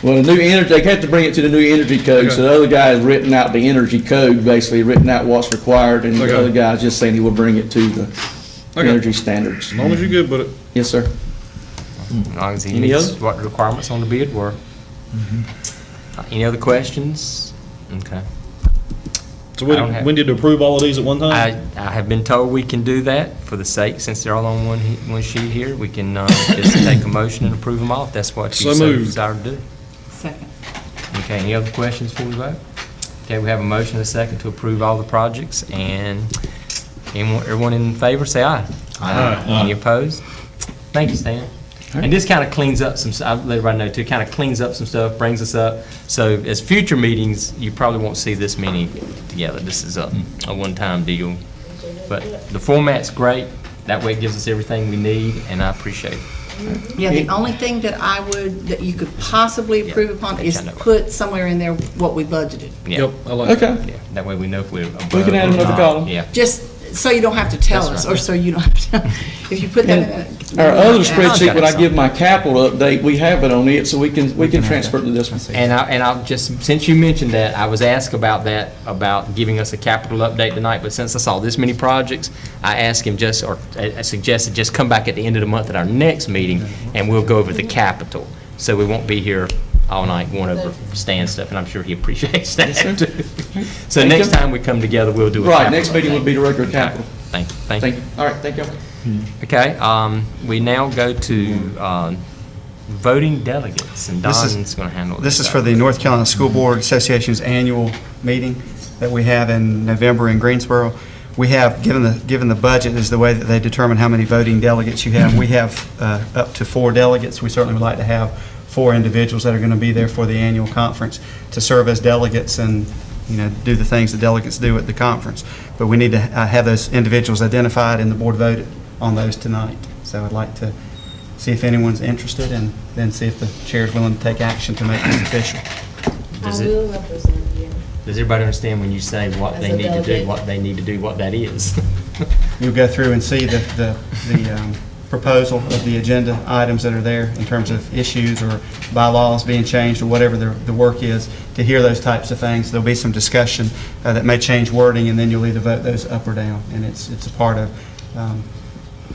Well, the new energy, they have to bring it to the new energy code, so the other guy has written out the energy code, basically written out what's required, and the other guy is just saying he will bring it to the energy standards. As long as you're good with it. Yes, sir. As long as he meets what the requirements on the bid were. Any other questions? Okay. So we need to approve all of these at one time? I have been told we can do that for the sake, since they're all on one sheet here, we can just take a motion and approve them all, if that's what you so desire to do. Second. Okay, any other questions before we vote? Okay, we have a motion and a second to approve all the projects, and everyone in favor, say aye. Aye. Any opposed? Thank you, Stan. And this kind of cleans up some, I'll let everybody know too, kind of cleans up some stuff, brings us up. So as future meetings, you probably won't see this many together. This is a one-time deal. But the format's great. That way it gives us everything we need, and I appreciate it. Yeah, the only thing that you could possibly approve upon is put somewhere in there what we budgeted. Yeah. Yep, I like Okay. Yeah, that way we know if we're above We can add or another not. column. Yeah. Just so you don't have to tell us, or so you don't have to tell. If you put that in there. Our other spreadsheet, when I give my capital update, we have it on it, so we can transfer to this one. And I'll just, since you mentioned that, I was asked about that, about giving us a capital update tonight, but since I saw this many projects, I asked him I suggested just come back at the end of the month at our next meeting, and we'll go over the capital. So we won't be here all night going over Stan's stuff, and I'm sure he appreciates that too. So next time we come together, we'll do a capital. Right, next meeting will be the regular capital. Thank you. Thank you. All right, thank you. Okay, we now go to voting delegates, and Don's going to handle this. This is for the North Carolina School Board Association's annual meeting that we have in November in Greensboro. We have, given the budget is the way that they determine how many voting delegates you have. We have up to 4 delegates. We certainly would like to have 4 individuals that are going to be there for the annual conference to serve as delegates and, do the things the delegates do at the conference. But we need to have those individuals identified, and the board voted on those tonight. So I'd like to see if anyone's interested, and then see if the chair is willing to take action to make this official. Does everybody understand when you say what they need to do, what they need to do, what that is? You'll go through and see the proposal of the agenda items that are there in terms of issues or bylaws being changed or whatever the work is, to hear those types of things. There'll be some discussion that may change wording, and then you'll either vote those up or down. And it's a part of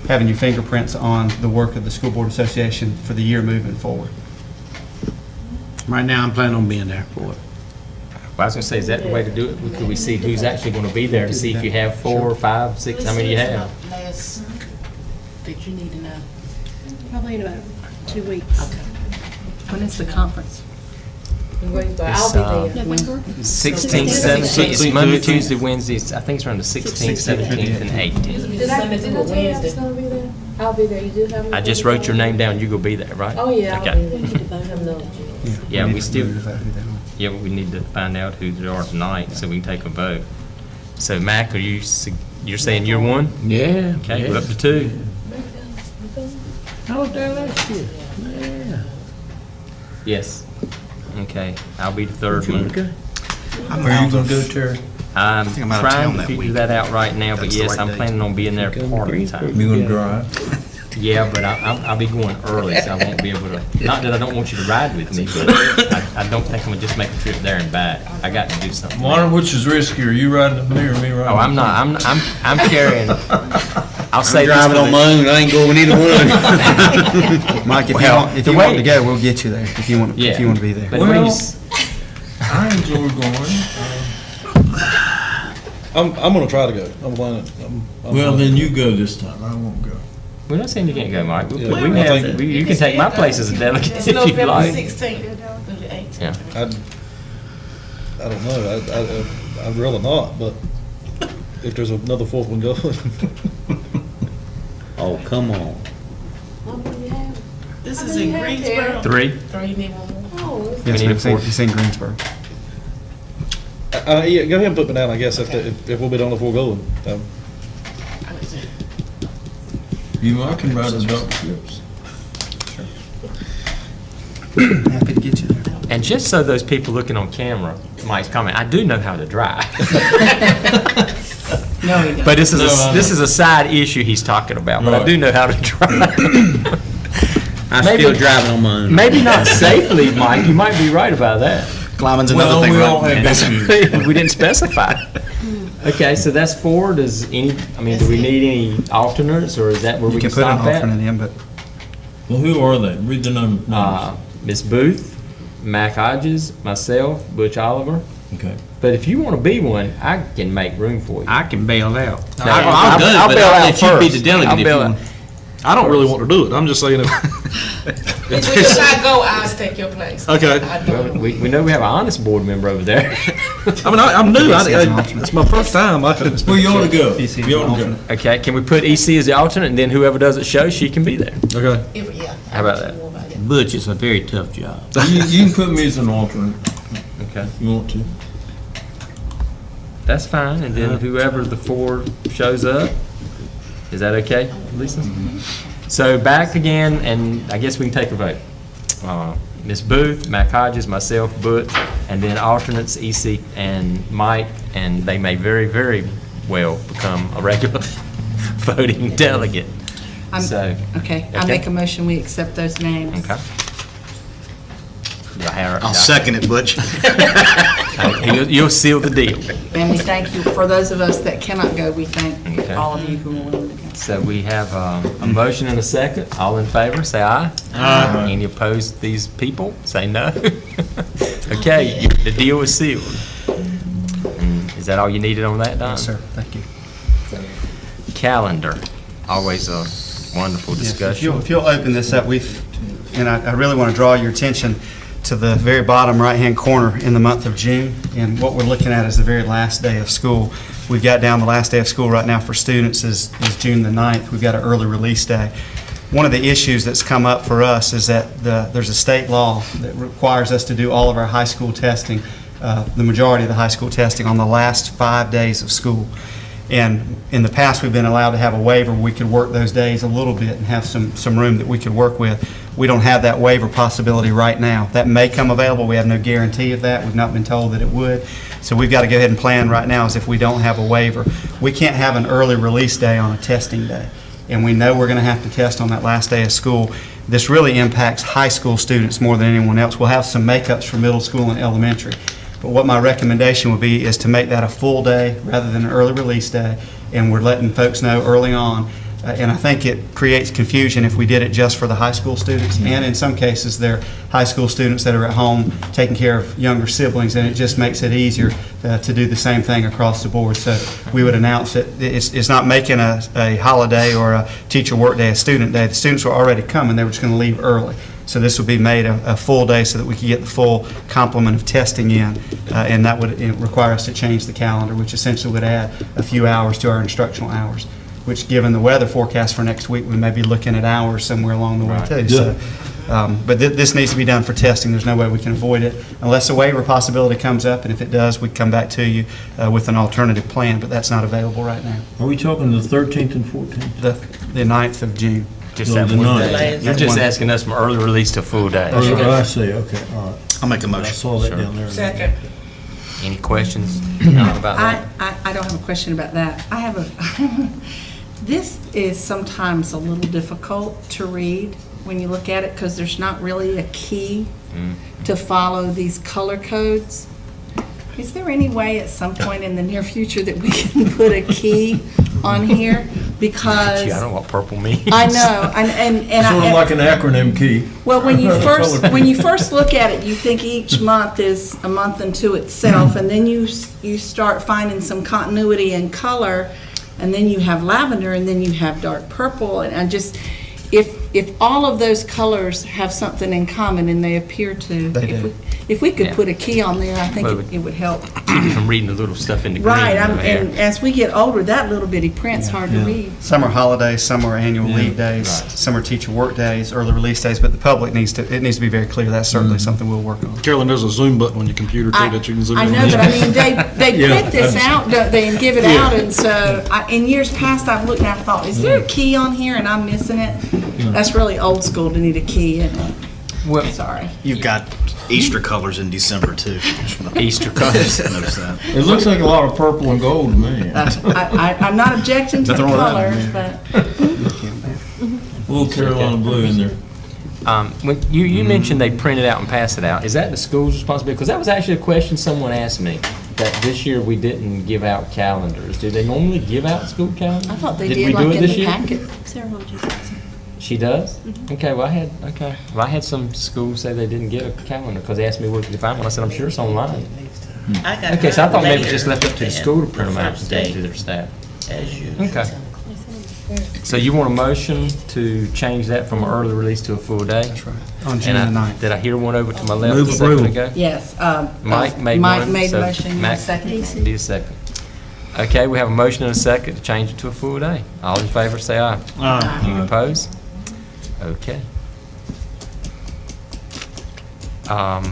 having your fingerprints on the work of the School Board Association for the year moving forward. Right now, I'm planning on being there for it. Well, I was going to say, is that the way to do it? Could we see who's actually going to be there to see if you have 4, 5, 6, how many you have? Last that you need to know. Probably in about 2 weeks. Okay. When is the conference? I'll be there. November? 16th, 17th, it's Monday, Tuesday, Wednesday, I think it's around the 16th, 17th, and 18th. Did I tell you I was gonna be there? there? I'll be there. You do have me? I just wrote your name down. You go be there, right? Oh, yeah, I'll Okay. be there. Let him know that you. Yeah, we still, need to vote who they are. yeah, we need to find out who they are tonight so we can take a vote. So Mac, you're saying you're one? Yeah. Okay, we're up to two. I was there last year. Yeah. Yes. Okay, I'll be the third one. Okay. Where are you gonna go, Terry? I'm think I'm out of trying town to that figure week. that out right now, but That's the yes, right I'm date. planning on being there part of the time. You gonna drive? Yeah, but I'll be going early, so I won't be able to, not that I don't want you to ride with me, but I don't think I'm gonna just make a trip there and back. I got to do something. Warren, which is riskier, you riding with me or me riding? Oh, I'm not, I'm carrying, I'll say this Driving for on the- my own, I ain't going either one. Mike, if Well, you the want way- to go, we'll get you there, if you want Yeah. to be there. But Well- please, I enjoy going. I'm gonna try to go. I'm planning. Well, then you go this time, I won't go. we're not saying you can't go, Mike. Yeah. We can I have, think- you can take my place as a delegate if you'd like. 16th through the 18th. Yeah. I don't know. I'd rather not, but if there's another fourth one going. Oh, come on. How many you have? This How is many in you have, Greensboro. Terry? 3? 3, you need one more? Oh, it's Yes, We need ma'am, a fourth. it's in Greensboro. Yeah, go ahead and put me down, I guess, if we'll be done before going. I can ride the dump trips. Happy to get you there. And just so those people looking on camera might comment, I do know how to drive. No, he doesn't. But this is No, I this is a side issue he's talking about, but I do know how to drive. I'm Maybe- still driving on my own. Maybe not safely, Mike, you might be right about that. Climbing's another Well, thing, we all right? have issues. We didn't specify. Okay, so that's 4, do we need any alternates, or is that where You we can can put an stop at? alternate in, but Well, who are they? Read the numbers. Ms. Booth, Mac Hodges, myself, Butch Oliver. Okay. But if you want to be one, I can make room for you. I can bail out. No, I'll go, I'll but bail I'll out let you be first. the delegate I'll if bail you out. want. I don't really want to do it. I'm just saying if. If we do not go, I'll take your place. Okay. I Well, don't. we know we have an honest board member over there. I mean, I'm new. Yes, as an alternate. It's my first time. Well, you ought to go. PC is You an ought to go. alternate. Okay, can we put EC as the alternate, and then whoever does it show, she can be there? Okay. Yeah. How about that? Butch, it's a very tough job. You can put me as an alternate, Okay. if you want to. That's fine, and then whoever the 4 shows up, is that okay, Lisa? So back again, and I guess we can take a vote. Ms. Booth, Mac Hodges, myself, Butch, and then alternates EC and Mike, and they may very, very well become a regular voting delegate. So, Okay, I Okay. make a motion, we accept those names. okay. Do I have- I'll second it, Butch. You'll seal the deal. And we thank you, for those of us that cannot go, we thank Okay. all of you who are willing to go. So we have a motion and a second. All in favor, say aye. Aye. Any opposed to these people, say no. Okay, the deal is sealed. And is that all you needed on that, Don? yes, sir, thank you. Calendar, always a wonderful Yes, discussion. If you'll open this up, and I really want to draw your attention to the very bottom right-hand corner in the month of June. And what we're looking at is the very last day of school. We've got down the last day of school right now for students is June the 9th. We've got an early release day. One of the issues that's come up for us is that there's a state law that requires us to do all of our high school testing, the majority of the high school testing, on the last 5 days of school. And in the past, we've been allowed to have a waiver. We could work those days a little bit and have some room that we could work with. We don't have that waiver possibility right now. That may come available. We have no guarantee of that. We've not been told that it would. So we've got to go ahead and plan right now as if we don't have a waiver. We can't have an early release day on a testing day. And we know we're going to have to test on that last day of school. This really impacts high school students more than anyone else. We'll have some makeups for middle school and elementary. But what my recommendation would be is to make that a full day rather than an early release day. And we're letting folks know early on. And I think it creates confusion if we did it just for the high school students. And in some cases, they're high school students that are at home taking care of younger siblings, and it just makes it easier to do the same thing across the board. So we would announce that it's not making a holiday or a teacher work day a student day. The students were already coming. They were just going to leave early. So this would be made a full day so that we could get the full complement of testing in, and that would require us to change the calendar, which essentially would add a few hours to our instructional hours. which given the weather forecast for next week, we may be looking at hours somewhere along the way too. So, but this needs to be done for testing. There's no way we can avoid it unless a waiver possibility comes up, and if it does, we'd come back to you with an alternative plan, but that's not available right now. Are we talking the 13th and 14th? The 9th of June. Just So that the one ninth. day. You're just asking us from early release to full day. Oh, I see, okay, all right. I'll make a I motion. saw that Sure. down there. Second. Any questions about that? I don't have a question about that. I have a, this is sometimes a little difficult to read when you look at it because there's not really a key to follow these color codes. Is there any way at some point in the near future that we can put a key on here? Because Gee, I don't know what purple means. I know, and Sort of like an acronym key. well, when you first look at it, you think each month is a month unto itself, and then you start finding some continuity in color, and then you have lavender, and then you have dark purple, and I just, if all of those colors have something in common, and they appear to, They do. if we could Yeah. put a key on there, I think Well, it would help. Keep you from reading the little stuff in the green. Right, over there. and as we get older, that little bitty print's hard to read. Some are holidays, some are annual leave days, some are teacher work days, early release days, but the public needs to be very clear. That's certainly something we'll work on. Carolyn, there's a zoom button on your computer too that you can zoom in. I know, but I mean, they Yeah, print this out, don't they, and give it out, and so, in years past, I've looked and I thought, is there a key on here and I'm missing it? That's really old school to need a key, isn't it? Well, Sorry. You've got Easter colors in December too. Easter colors. Notice that. It looks like a lot of purple and gold to me. I'm not objecting to the Nothing wrong with colors, that, but A little Carolina blue in there. When you mentioned they print it out and pass it out. Is that the school's responsibility? Because that was actually a question someone asked me, that this year we didn't give out calendars. Do they normally give out school calendars? I thought they we did do like it in this the year? packet. She does? Okay, well, I had some schools say they didn't get a calendar because they asked me where to find one. I said, I'm sure it's online. Okay, so I thought maybe just left up to the school to print them out and give to their staff. Okay. So you want a motion to change that from early release to a full day? That's right. On June the And 9th. did I hear one over to my left Move a second approval. ago? yes. Mike made one. Mike made so a motion, Mac second. did a second. Okay, we have a motion and a second to change it to a full day. All in favor, say aye. Aye. Any opposed? Okay.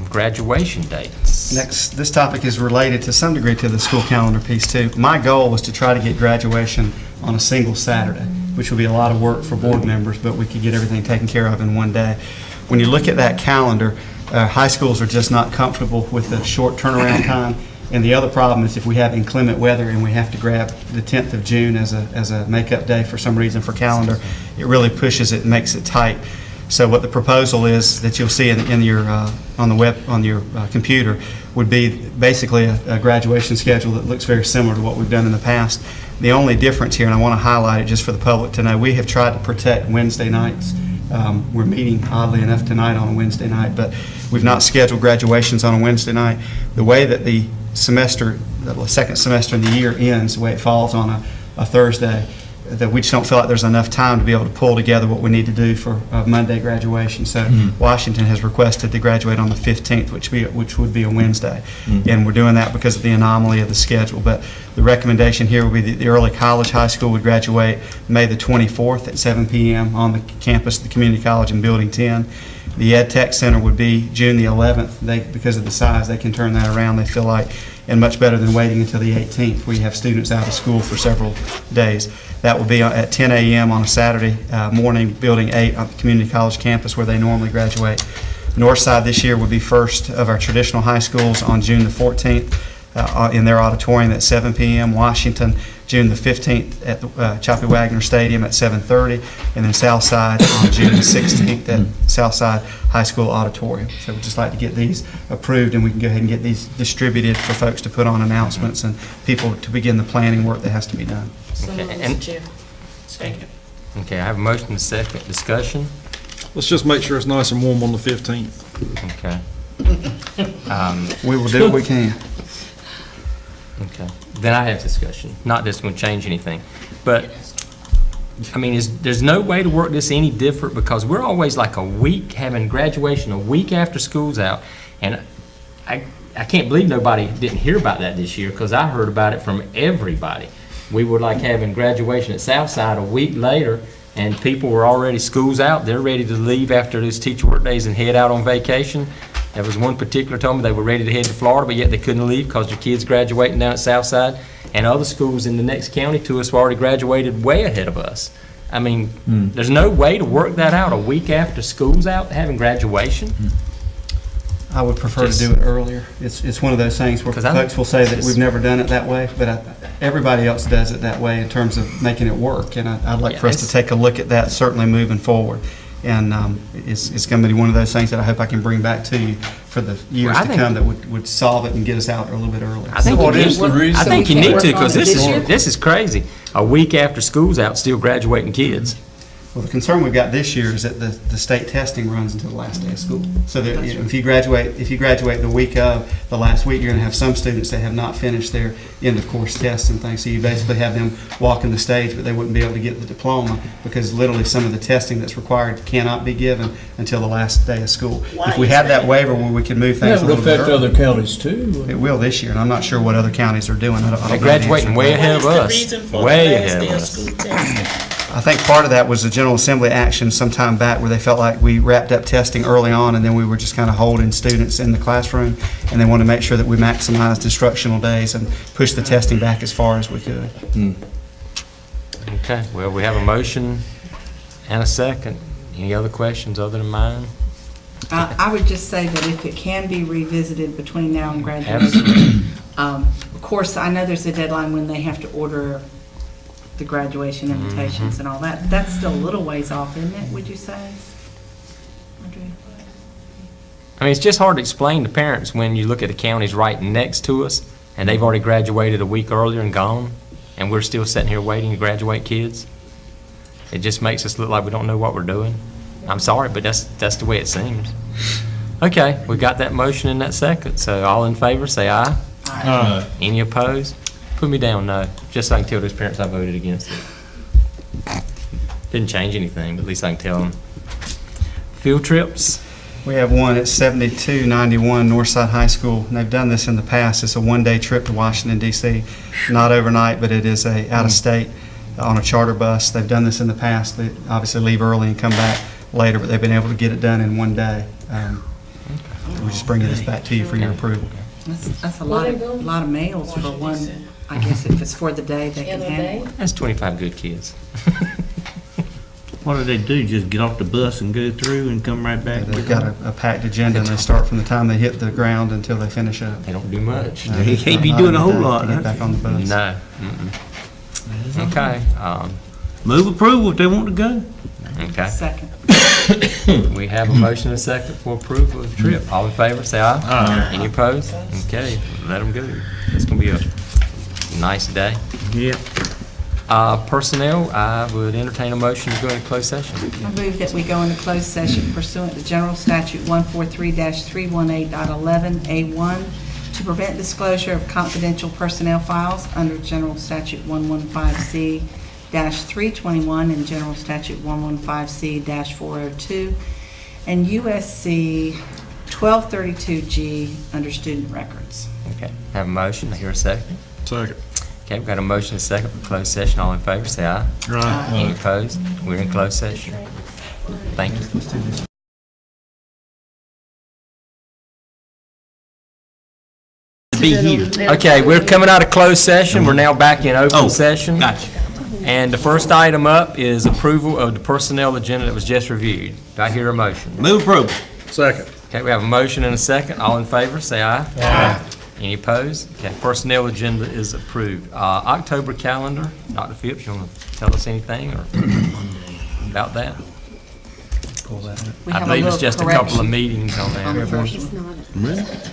Graduation dates. Next, this topic is related to some degree to the school calendar piece too. My goal was to try to get graduation on a single Saturday, which would be a lot of work for board members, but we could get everything taken care of in one day. When you look at that calendar, high schools are just not comfortable with the short turnaround time. And the other problem is if we have inclement weather and we have to grab the 10th of June as a makeup day for some reason for calendar, it really pushes it and makes it tight. So what the proposal is that you'll see in your on the web on your computer would be basically a graduation schedule that looks very similar to what we've done in the past. The only difference here, and I want to highlight it just for the public to know, we have tried to protect Wednesday nights. We're meeting oddly enough tonight on a Wednesday night, but we've not scheduled graduations on a Wednesday night. The way that the semester, the second semester in the year ends, the way it falls on a Thursday, that we just don't feel like there's enough time to be able to pull together what we need to do for Monday graduation. So Washington has requested to graduate on the 15th, which would be a Wednesday. And we're doing that because of the anomaly of the schedule. But the recommendation here would be the early college high school would graduate May the 24th at 7 p.m. on the campus of the community college in Building 10. The Ed Tech Center would be June the 11th. Because of the size, they can turn that around, they feel like, and much better than waiting until the 18th, where you have students out of school for several days. That will be at 10 a.m. on a Saturday morning, Building 8 on the community college campus where they normally graduate. Northside this year would be first of our traditional high schools on June the 14th in their auditorium at 7 p.m. Washington, June the 15th at the Choppy Wagner Stadium at 7:30, and then Southside on June the 16th at Southside High School Auditorium. So we'd just like to get these approved, and we can go ahead and get these distributed for folks to put on announcements and people to begin the planning work that has to be done. Okay, and okay, I have a motion and a second. Discussion? Let's just make sure it's nice and warm on the 15th. Okay. We will do what we can. Okay. Then I have discussion. Not just going to change anything. But, I mean, there's no way to work this any different because we're always like a week, having graduation a week after school's out. And I can't believe nobody didn't hear about that this year because I heard about it from everybody. we were like having graduation at Southside a week later, and people were already, school's out, they're ready to leave after those teacher work days and head out on vacation. There was one particular told me they were ready to head to Florida, but yet they couldn't leave because their kids graduating down at Southside. And other schools in the next county to us were already graduated way ahead of us. I mean, there's no way to work that out a week after school's out, having graduation. I would prefer to do it earlier. It's one of those things where folks will say that we've never done it that way, but everybody else does it that way in terms of making it work. And I'd like for us to take a look at that, certainly moving forward. And it's going to be one of those things that I hope I can bring back to you for the years to come that would solve it and get us out a little bit earlier. I think you need to, because this is crazy. A week after school's out, still graduating kids. Well, the concern we've got this year is that the state testing runs until the last day of school. So that, if you graduate the week of the last week, you're going to have some students that have not finished their end of course tests and things. So you basically have them walking the stage, but they wouldn't be able to get the diploma because literally some of the testing that's required cannot be given until the last day of school. If we had that waiver where we could move things a little bit affect other counties too. It will this year, and I'm not sure what other counties are doing. They're graduating way ahead of us. Way ahead of us. I think part of that was the General Assembly action some time back where they felt like we wrapped up testing early on and then we were just kind of holding students in the classroom, and they wanted to make sure that we maximized instructional days and pushed the testing back as far as we could. Okay, well, we have a motion and a second. Any other questions other than mine? I would just say that if it can be revisited between now and graduation, of course, I know there's a deadline when they have to order the graduation invitations and all that. That's still a little ways off, isn't it, would you say? I mean, it's just hard to explain to parents when you look at the counties right next to us and they've already graduated a week earlier and gone, and we're still sitting here waiting to graduate kids. It just makes us look like we don't know what we're doing. I'm sorry, but that's the way it seems. Okay, we got that motion in that second, so all in favor say aye. Aye. Any opposed? Put me down no, just so I can tell those parents I voted against it. Didn't change anything, but at least I can tell them. Field trips? We have one at 7291 Northside High School, and they've done this in the past. It's a one-day trip to Washington, D.C. Not overnight, but it is out-of-state on a charter bus. They've done this in the past. They obviously leave early and come back later, but they've been able to get it done in one day. We're just bringing this back to you for your approval. That's a lot of males for one. I guess if it's for the day, they can handle it. That's 25 good kids. What do they do? Just get off the bus and go through and come right back? They've got a packed agenda, and they start from the time they hit the ground until they finish up. They don't do much. He can't be doing a whole lot. Get back on the bus. No. Okay. Move approval if they want to go. Okay. Second. We have a motion and a second for approval of the trip. All in favor, say aye. Aye. Any opposed? Okay, let them go. It's going to be a nice day. Yeah. Personnel, I would entertain a motion to go into closed session. I move that we go into closed session pursuant to General Statute 143-318.11A1 to prevent disclosure of confidential personnel files under General Statute 115C-321 and General Statute 115C-402 and USC 1232G under student records. Okay, have a motion. I hear a second. Second. Okay, we've got a motion and a second for closed session. All in favor, say aye. Right. Any opposed? We're in closed session. Thank you. Be here. Okay, we're coming out of closed session. We're now back in open session. Gotcha. And the first item up is approval of the personnel agenda that was just reviewed. Do I hear a motion? Move approval. Second. Okay, we have a motion and a second. All in favor, say aye. Aye. Any opposed? Okay, personnel agenda is approved. October calendar, Dr. Phipps, you want to tell us anything or about that? We I have a believe it's little just a couple of correction meetings on on the there. first one.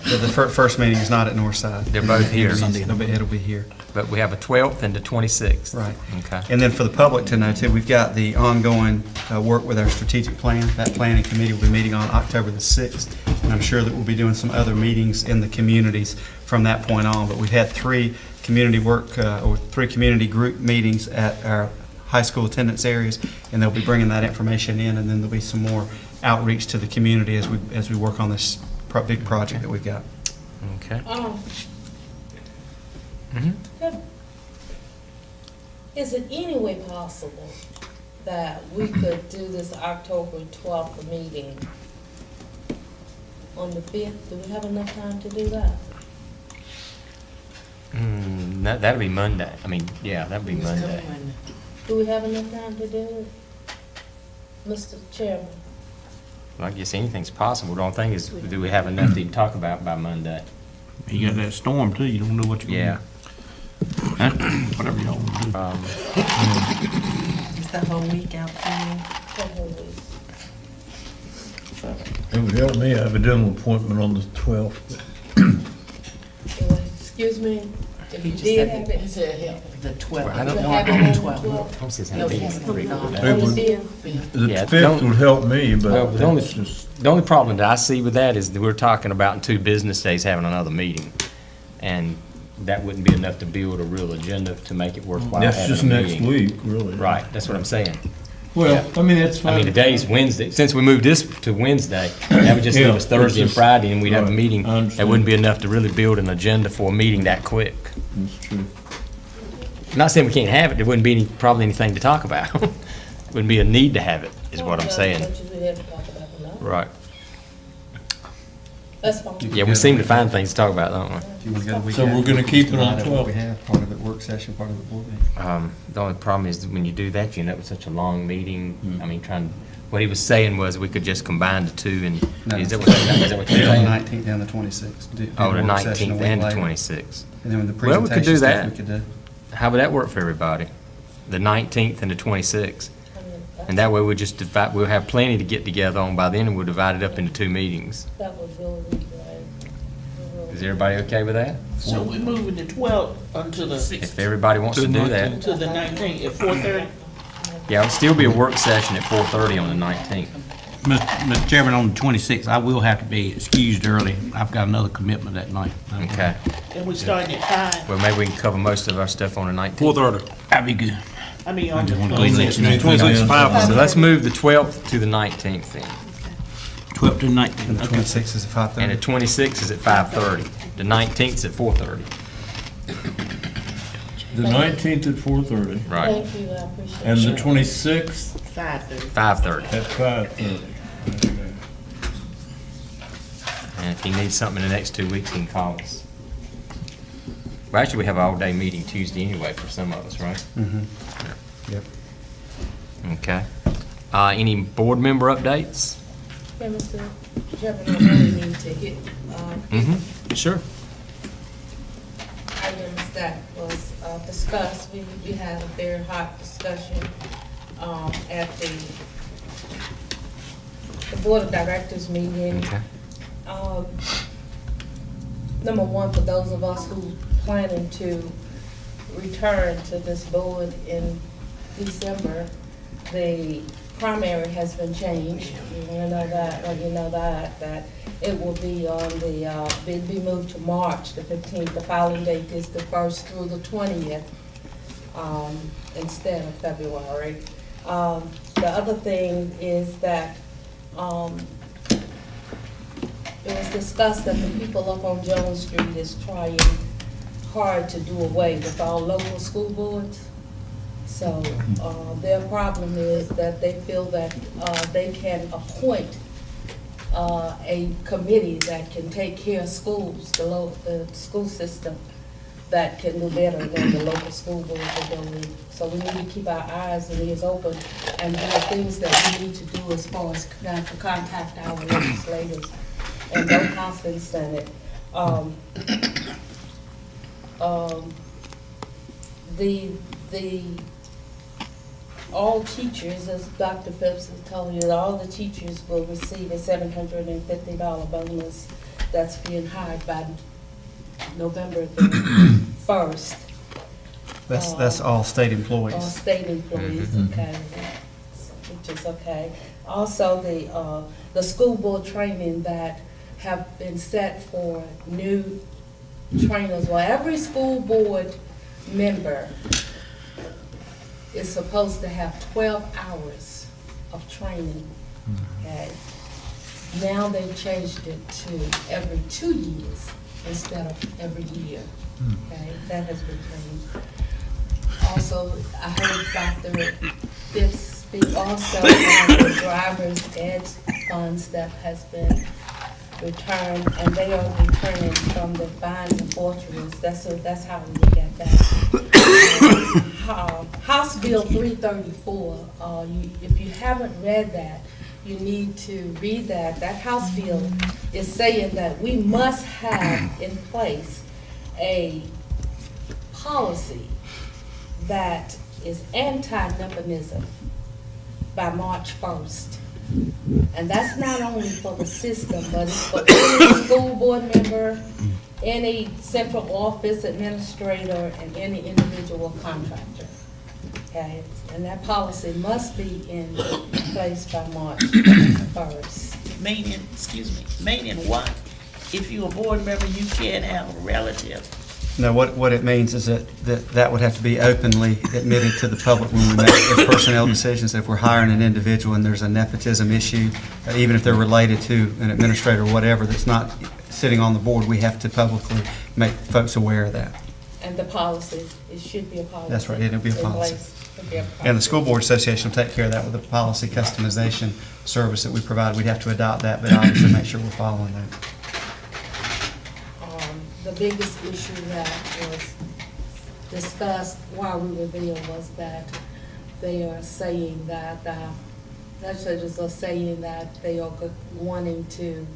The first meeting is not at Northside. They're both here. It'll be here. But we have a 12th and the 26th. Right. Okay. And then for the public to know too, we've got the ongoing work with our strategic plan. That planning committee will be meeting on October the 6th. And I'm sure that we'll be doing some other meetings in the communities from that point on. But we've had three community group meetings at our high school attendance areas, and they'll be bringing that information in, and then there'll be some more outreach to the community as we work on this big project that we've got. Okay. Is it any way possible that we could do this October 12th meeting on the 5th? Do we have enough time to do that? That'd be Monday. I mean, yeah, that'd be Monday. Do we have enough time to do it, Mr. Chairman? Well, I guess anything's possible. The only thing is, do we have enough to even talk about by Monday? You got that storm too, you don't know what you're Yeah. gonna do. Whatever y'all want to do. Is the whole week out for you? The whole week. It would help me, I have a dental appointment on the 12th. Excuse me, if you just did said have it. He said help. The 12th. I don't You know. have it on the 12th. 12th? Tom says No, have he meetings hasn't every put it on. day. It would- Yeah. The Yeah, 5th don't- would help me, but Well, the only, it's just, the only problem that I see with that is that we're talking about in 2 business days having another meeting. And that wouldn't be enough to build a real agenda to make it worthwhile that's having just a next meeting. week, really. Right, that's what I'm saying. Well, I mean, that's fine. I mean, today's Wednesday. Since we moved this to Wednesday, that would just leave Yeah, us Thursday and it's just- Friday, and we'd have a right, meeting. I understand. That wouldn't be enough to really build an agenda for a meeting that quick. That's true. I'm not saying we can't have it. There wouldn't be probably anything to talk about. Wouldn't be a need to have it, is what I'm saying. Don't you have to talk about it now? Right. That's fine. Yeah, we seem to find things to talk about, don't we? If you want to go the week So we're after, gonna keep it on divide up what 12. we have, part of it work session, part of it board meeting. The only problem is that when you do that, you end up with such a long meeting. I mean, what he was saying was we could just combine the 2 and, No. is that what you're The saying? 19th and the 26th. Do Oh, the work session a 19th week and the later. 26th. And then with the Well, we could do presentation stuff, that. we could do. How would that work for everybody? The 19th and the 26th? And that way we'll just divide, we'll have plenty to get together on by then, and we'll divide it up into 2 meetings. That would really be great. Is everybody okay with that? So we're moving the 12th until the If everybody wants to do that. to the 19th at 4:30. Yeah, it'll still be a work session at 4:30 on the 19th. Mr. Chairman, on the 26th, I will have to be excused early. I've got another commitment that night. Okay. And we starting at 5. Well, maybe we can cover most of our stuff on the 19th. 4:30. That'd be good. I mean, on the just wanna go and let you know. 26, 5. So let's move the 12th to the 19th then. 12 to And 19. the Okay. 26th is at 5:30. And the 26th is at 5:30. The 19th is at 4:30. The 19th at 4:30, Right. Thank you, I appreciate it. and the 26th 5:30. 5:30. at 5:30. Okay. And if he needs something in the next 2 weeks, he can call us. Well, actually, we have an all-day meeting Tuesday anyway for some of us, right? Yep. Okay. Any board member updates? Yeah, Mr. Chairman, I really need to hit, Sure. items that was discussed. We had a very hot discussion at the Board of Directors meeting. Okay. Number one, for those of us who planning to return to this board in December, the primary has been changed. You know that it will be on the, be moved to March the 15th. The filing date is the 1st through the 20th, instead of February. The other thing is that, it was discussed that the people up on Jones Street is trying hard to do away with all local school boards. So, their problem is that they feel that, they can appoint, a committee that can take care of schools, the school system, that can do better than the local school board are doing. So we need to keep our eyes and ears open, and there are things that we need to do as far as to contact our legislators and no constant Senate. All teachers, as Dr. Phipps has told you, all the teachers will receive a $750 bonus that's being hired by November the 1st. That's all state All employees. state employees, okay, which is okay. Also, the school board training that have been set for new trainers. Well, every school board member is supposed to have 12 hours of training, okay? Now they've changed it to every 2 years instead of every year, okay? That has been changed. also, I heard Dr. Fitz speak also on the driver's ed funds that has been returned, and they are returning from the fines and forgeries. That's how we look at that. House Bill 334, if you haven't read that, you need to read that. That House bill is saying that we must have in place a policy that is anti-nepotism by March 1st. And that's not only for the system, but it's for any school board member, any central office administrator, and any individual contractor. Okay? And that policy must be in place by March 1st. Meaning what? If you're a board member, you can't have a relative. No, what it means is that would have to be openly admitted to the public when we make personnel decisions. If we're hiring an individual and there's a nepotism issue, even if they're related to an administrator or whatever that's not sitting on the board, we have to publicly make folks aware of that. And the policy, it should be a policy. That's right, it'll be a in policy. place. It'll be a policy. And the School Board Association will take care of that with the policy customization service that we provide. We'd have to adopt that, but obviously make sure we're following that. The biggest issue that was discussed while we were there was that they are saying that, legislators are saying that they are wanting to,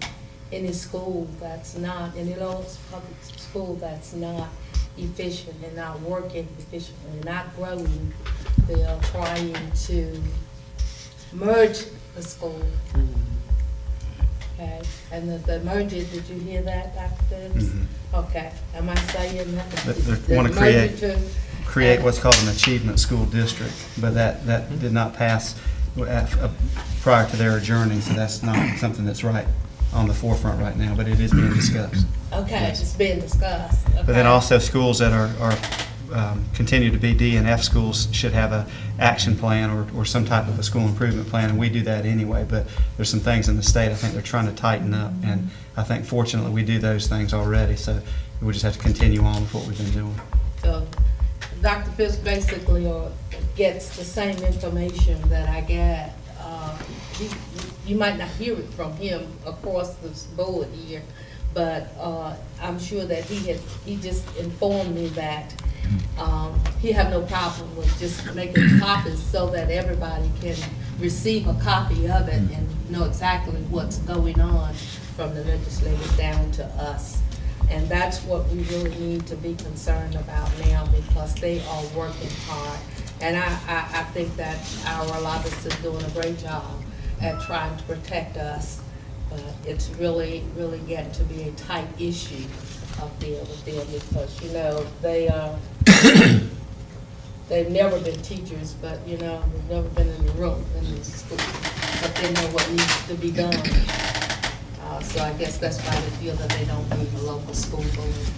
any school that's not, any local public school that's not efficient and not working efficiently, not growing, they are trying to merge the school. Okay, and the merger, did you hear that, Dr. Phillips? Okay, am I saying that? They want to create what's called an achievement school district, but that did not pass prior to their adjourning, so that's not something that's right on the forefront right now, but it is being discussed. Okay, Yes. it's being discussed. Okay. But then also schools that are continue to be D and F schools should have a action plan or some type of a school improvement plan, and we do that anyway, but there's some things in the state I think they're trying to tighten up, and I think fortunately we do those things already, so we just have to continue on with what we've been doing. So Dr. Fisk basically gets the same information that I get. You might not hear it from him across the board here, but I'm sure that he just informed me that he have no problem with just making copies so that everybody can receive a copy of it and know exactly what's going on from the legislators down to us. And that's what we really need to be concerned about now, because they are working hard. And I think that our lobbyists is doing a great job at trying to protect us. But it's really, really getting to be a tight issue up there with them, because, you know, they've never been teachers, but, you know, they've never been in the room in the school, but they know what needs to be done. So I guess that's why they feel that they don't need a local school board,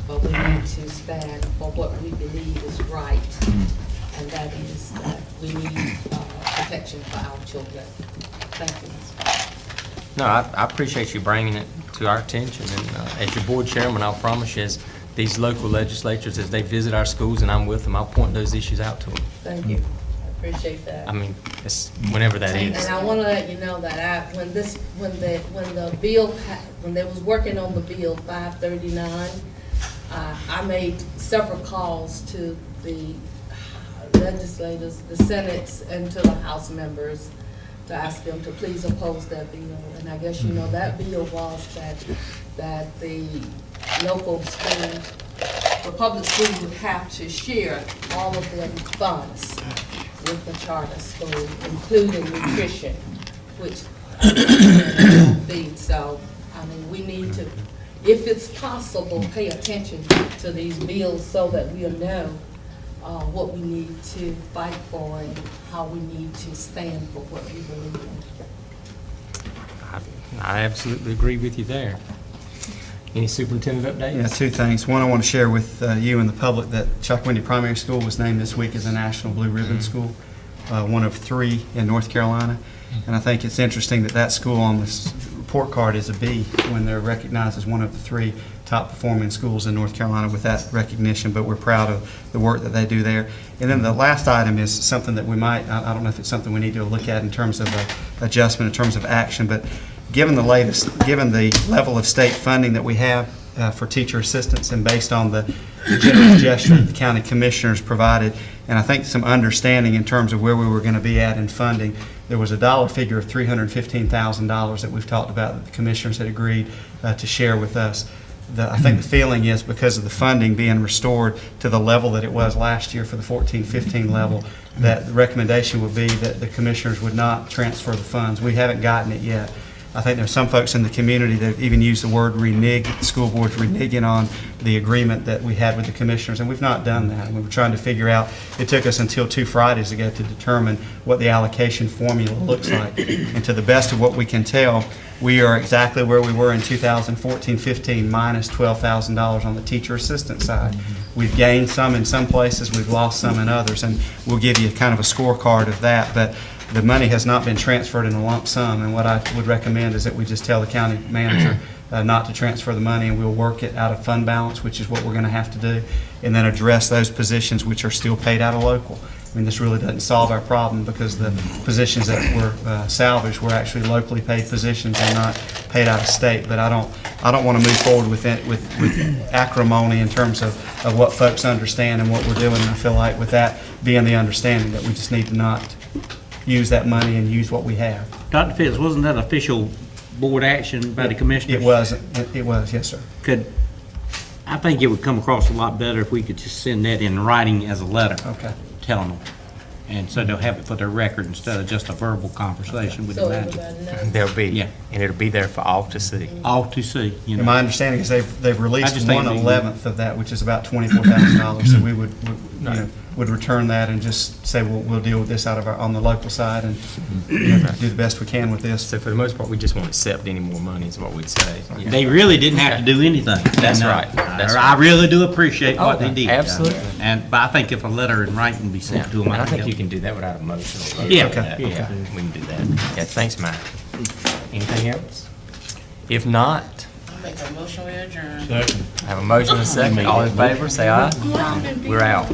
but we need to stand for what we believe is right, and that is that we need protection for our children. Thank you. No, I appreciate you bringing it to our attention, and as your board chairman, I'll promise you, as these local legislatures, as they visit our schools and I'm with them, I'll point those issues out to them. Thank you. I appreciate that. I mean, it's whenever that is. And I want to let you know that when they was working on the bill 539, I made several calls to the legislators, the Senate, and to the House members to ask them to please oppose that bill. And I guess you know that bill was that the local school, the public school would have to share all of their funds with the charter school, including nutrition, which feed. So, I mean, we need to, if it's possible, pay attention to these bills so that we'll know what we need to fight for and how we need to stand for what we believe in. I absolutely agree with you there. Any superintendent updates? Yeah, two things. One, I want to share with you and the public that Chocowinity Primary School was named this week as a National Blue Ribbon School, one of 3 in North Carolina. And I think it's interesting that that school on this report card is a B when they're recognized as one of the 3 top-performing schools in North Carolina with that recognition, but we're proud of the work that they do there. And then the last item is something that we might, I don't know if it's something we need to look at in terms of adjustment, in terms of action, but given the level of state funding that we have for teacher assistants and based on the generous gesture that the county commissioners provided, and I think some understanding in terms of where we were going to be at in funding, there was a dollar figure of $315,000 that we've talked about that the commissioners had agreed to share with us. I think the feeling is because of the funding being restored to the level that it was last year for the 14-15 level, that the recommendation would be that the commissioners would not transfer the funds. We haven't gotten it yet. I think there's some folks in the community that have even used the word renege, the school board's reneging on the agreement that we had with the commissioners, and we've not done that. And we were trying to figure out, it took us until 2 Fridays ago to determine what the allocation formula looks like. And to the best of what we can tell, we are exactly where we were in 2014-15, minus $12,000 on the teacher assistant side. We've gained some in some places, we've lost some in others, and we'll give you kind of a scorecard of that. But the money has not been transferred in a lump sum, and what I would recommend is that we just tell the county manager not to transfer the money, and we'll work it out of fund balance, which is what we're going to have to do, and then address those positions which are still paid out of local. I mean, this really doesn't solve our problem because the positions that were salvaged were actually locally paid positions and not paid out of state. But I don't want to move forward with acrimony in terms of what folks understand and what we're doing. And I feel like with that being the understanding that we just need to not use that money and use what we have. Dr. Fitz, wasn't that official board action by the commissioners? It was, yes, sir. I think it would come across a lot better if we could just send that in writing as a letter. Okay. Telling them. And so they'll have it for their record instead of just a verbal conversation with the manager. There'll be, Yeah. and it'll be there for all to see. All to see, you know. And my understanding is they've released I just think 1/11 of that, which is about $24,000. So we would return that and just say we'll deal with this out of on the local side and do the best we can with this. So for the most part, we just won't accept any more money is what we'd say. Yeah. They really didn't have to do anything. That's And, right. That's I right. really do appreciate what they did. Absolutely. But I think if a letter in writing be sent to them, And I think you can do that without a motion. Or vote Yeah. on that. Okay. Yeah, we can do that. Yeah, thanks, Mike. Anything else? If not, I'll make a motion we adjourn. I have a motion and a second. All in favor, say aye. We're out.